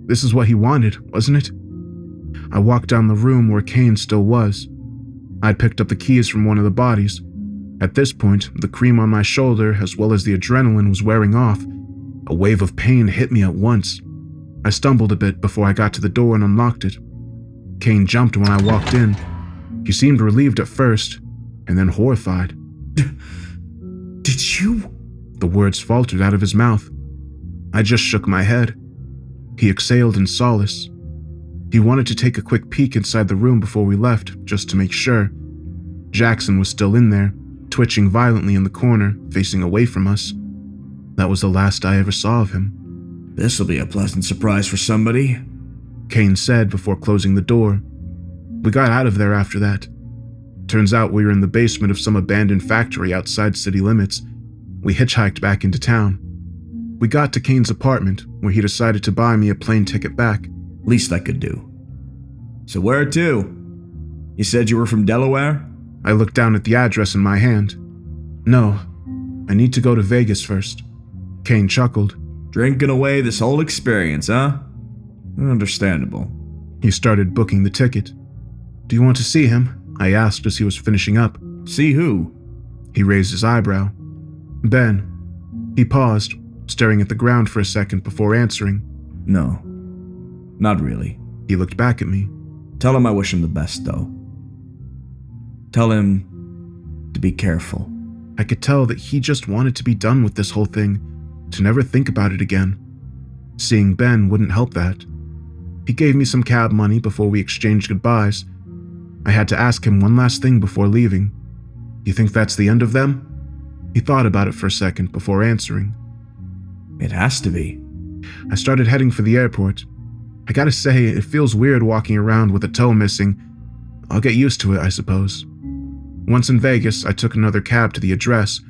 This is what he wanted, wasn't it? I walked down the room where Kane still was. I'd picked up the keys from one of the bodies. At this point, the cream on my shoulder, as well as the adrenaline, was wearing off. A wave of pain hit me at once. I stumbled a bit before I got to the door and unlocked it. Kane jumped when I walked in. He seemed relieved at first, and then horrified. Did you? The words faltered out of his mouth. I just shook my head. He exhaled in solace. He wanted to take a quick peek inside the room before we left, just to make sure. Jackson was still in there, twitching violently in the corner, facing away from us. That was the last I ever saw of him. This'll be a pleasant surprise for somebody, Kane said before closing the door. We got out of there after that. Turns out we were in the basement of some abandoned factory outside city limits. We hitchhiked back into town. We got to Kane's apartment, where he decided to buy me a plane ticket back. Least I could do. So where to? You said you were from Delaware? I looked down at the address in my hand. No, I need to go to Vegas first. Kane chuckled. Drinking away this whole experience, huh? Understandable. He started booking the ticket. Do you want to see him? I asked as he was finishing up. See who? He raised his eyebrow. Ben. He paused, staring at the ground for a second before answering. No, not really. He looked back at me. Tell him I wish him the best, though. Tell him to be careful. I could tell that he just wanted to be done with this whole thing, to never think about it again. Seeing Ben wouldn't help that. He gave me some cab money before we exchanged goodbyes. I had to ask him one last thing before leaving. You think that's the end of them? He thought about it for a second before answering. It has to be. I started heading for the airport. I gotta say, it feels weird walking around with a toe missing. I'll get used to it, I suppose. Once in Vegas, I took another cab to the address.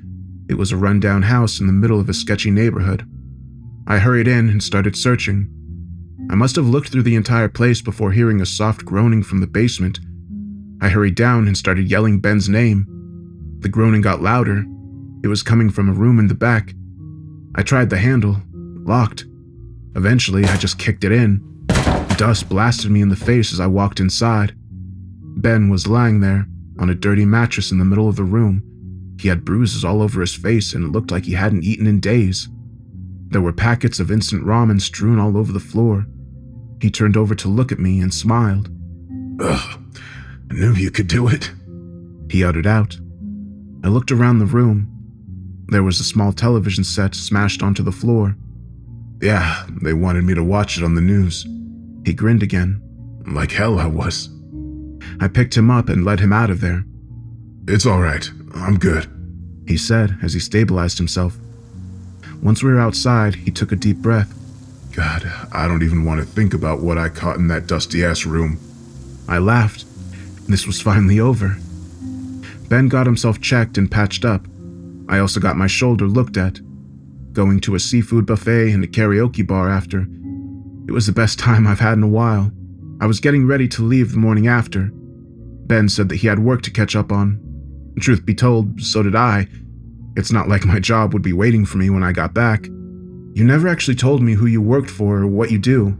It was a rundown house in the middle of a sketchy neighborhood. I hurried in and started searching. I must have looked through the entire place before hearing a soft groaning from the basement. I hurried down and started yelling Ben's name. The groaning got louder. It was coming from a room in the back. I tried the handle, locked. Eventually, I just kicked it in. Dust blasted me in the face as I walked inside. Ben was lying there, on a dirty mattress in the middle of the room. He had bruises all over his face and it looked like he hadn't eaten in days. There were packets of instant ramen strewn all over the floor. He turned over to look at me and smiled. Ugh, I knew you could do it. He uttered out. I looked around the room. There was a small television set smashed onto the floor. Yeah, they wanted me to watch it on the news. He grinned again. Like hell I was. I picked him up and led him out of there. It's all right. I'm good, he said as he stabilized himself. Once we were outside, he took a deep breath. God, I don't even want to think about what I caught in that dusty-ass room. I laughed. This was finally over. Ben got himself checked and patched up. I also got my shoulder looked at. Going to a seafood buffet and a karaoke bar after. It was the best time I've had in a while. I was getting ready to leave the morning after. Ben said that he had work to catch up on. Truth be told, so did I. It's not like my job would be waiting for me when I got back. You never actually told me who you worked for or what you do,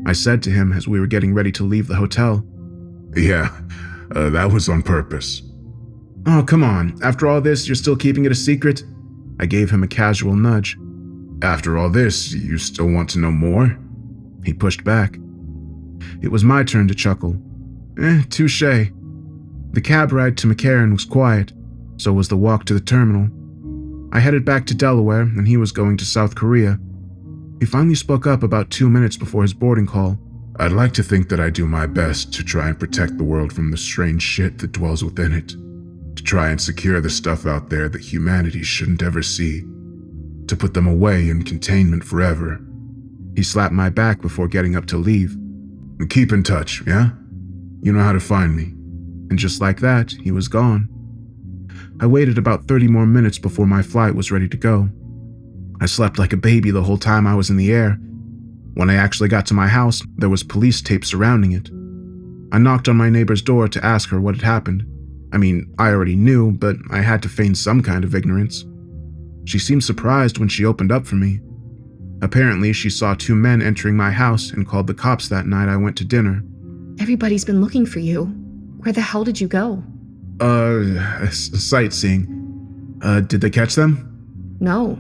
I said to him as we were getting ready to leave the hotel. Yeah, that was on purpose. Oh, come on. After all this, you're still keeping it a secret? I gave him a casual nudge. After all this, you still want to know more? He pushed back. It was my turn to chuckle. Touché. The cab ride to McCarran was quiet, so was the walk to the terminal. I headed back to Delaware, and he was going to South Korea. He finally spoke up about 2 minutes before his boarding call. I'd like to think that I do my best to try and protect the world from the strange shit that dwells within it. To try and secure the stuff out there that humanity shouldn't ever see. To put them away in containment forever. He slapped my back before getting up to leave. Keep in touch, yeah? You know how to find me. And just like that, he was gone. I waited about 30 more minutes before my flight was ready to go. I slept like a baby the whole time I was in the air. When I actually got to my house, there was police tape surrounding it. I knocked on my neighbor's door to ask her what had happened. I mean, I already knew, but I had to feign some kind of ignorance. She seemed surprised when she opened up for me. Apparently, she saw 2 men entering my house and called the cops that night I went to dinner. Everybody's been looking for you. Where the hell did you go? Sightseeing. Did they catch them? No,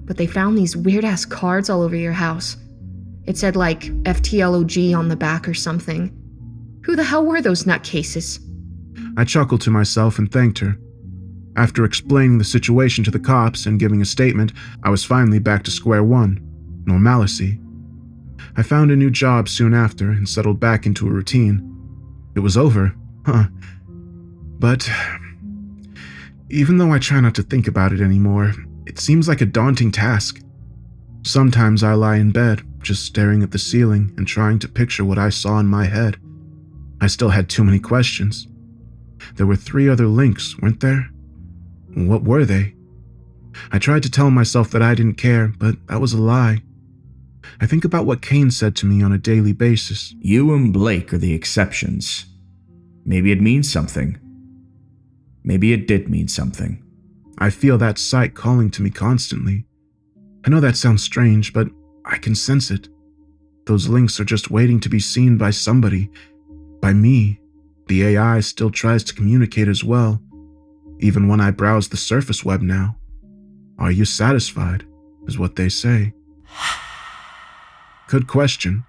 but they found these weird-ass cards all over your house. It said like FTLOG on the back or something. Who the hell were those nutcases? I chuckled to myself and thanked her. After explaining the situation to the cops and giving a statement, I was finally back to square one, normalcy. I found a new job soon after and settled back into a routine. It was over, huh? But even though I try not to think about it anymore, it seems like a daunting task. Sometimes I lie in bed, just staring at the ceiling and trying to picture what I saw in my head. I still had too many questions. There were 3 other links, weren't there? What were they? I tried to tell myself that I didn't care, but that was a lie. I think about what Kane said to me on a daily basis. You and Blake are the exceptions. Maybe it means something. Maybe it did mean something. I feel that sight calling to me constantly. I know that sounds strange, but I can sense it. Those links are just waiting to be seen by somebody. By me. The AI still tries to communicate as well. even when I browse the surface web now. Are you satisfied, is what they say. Good question.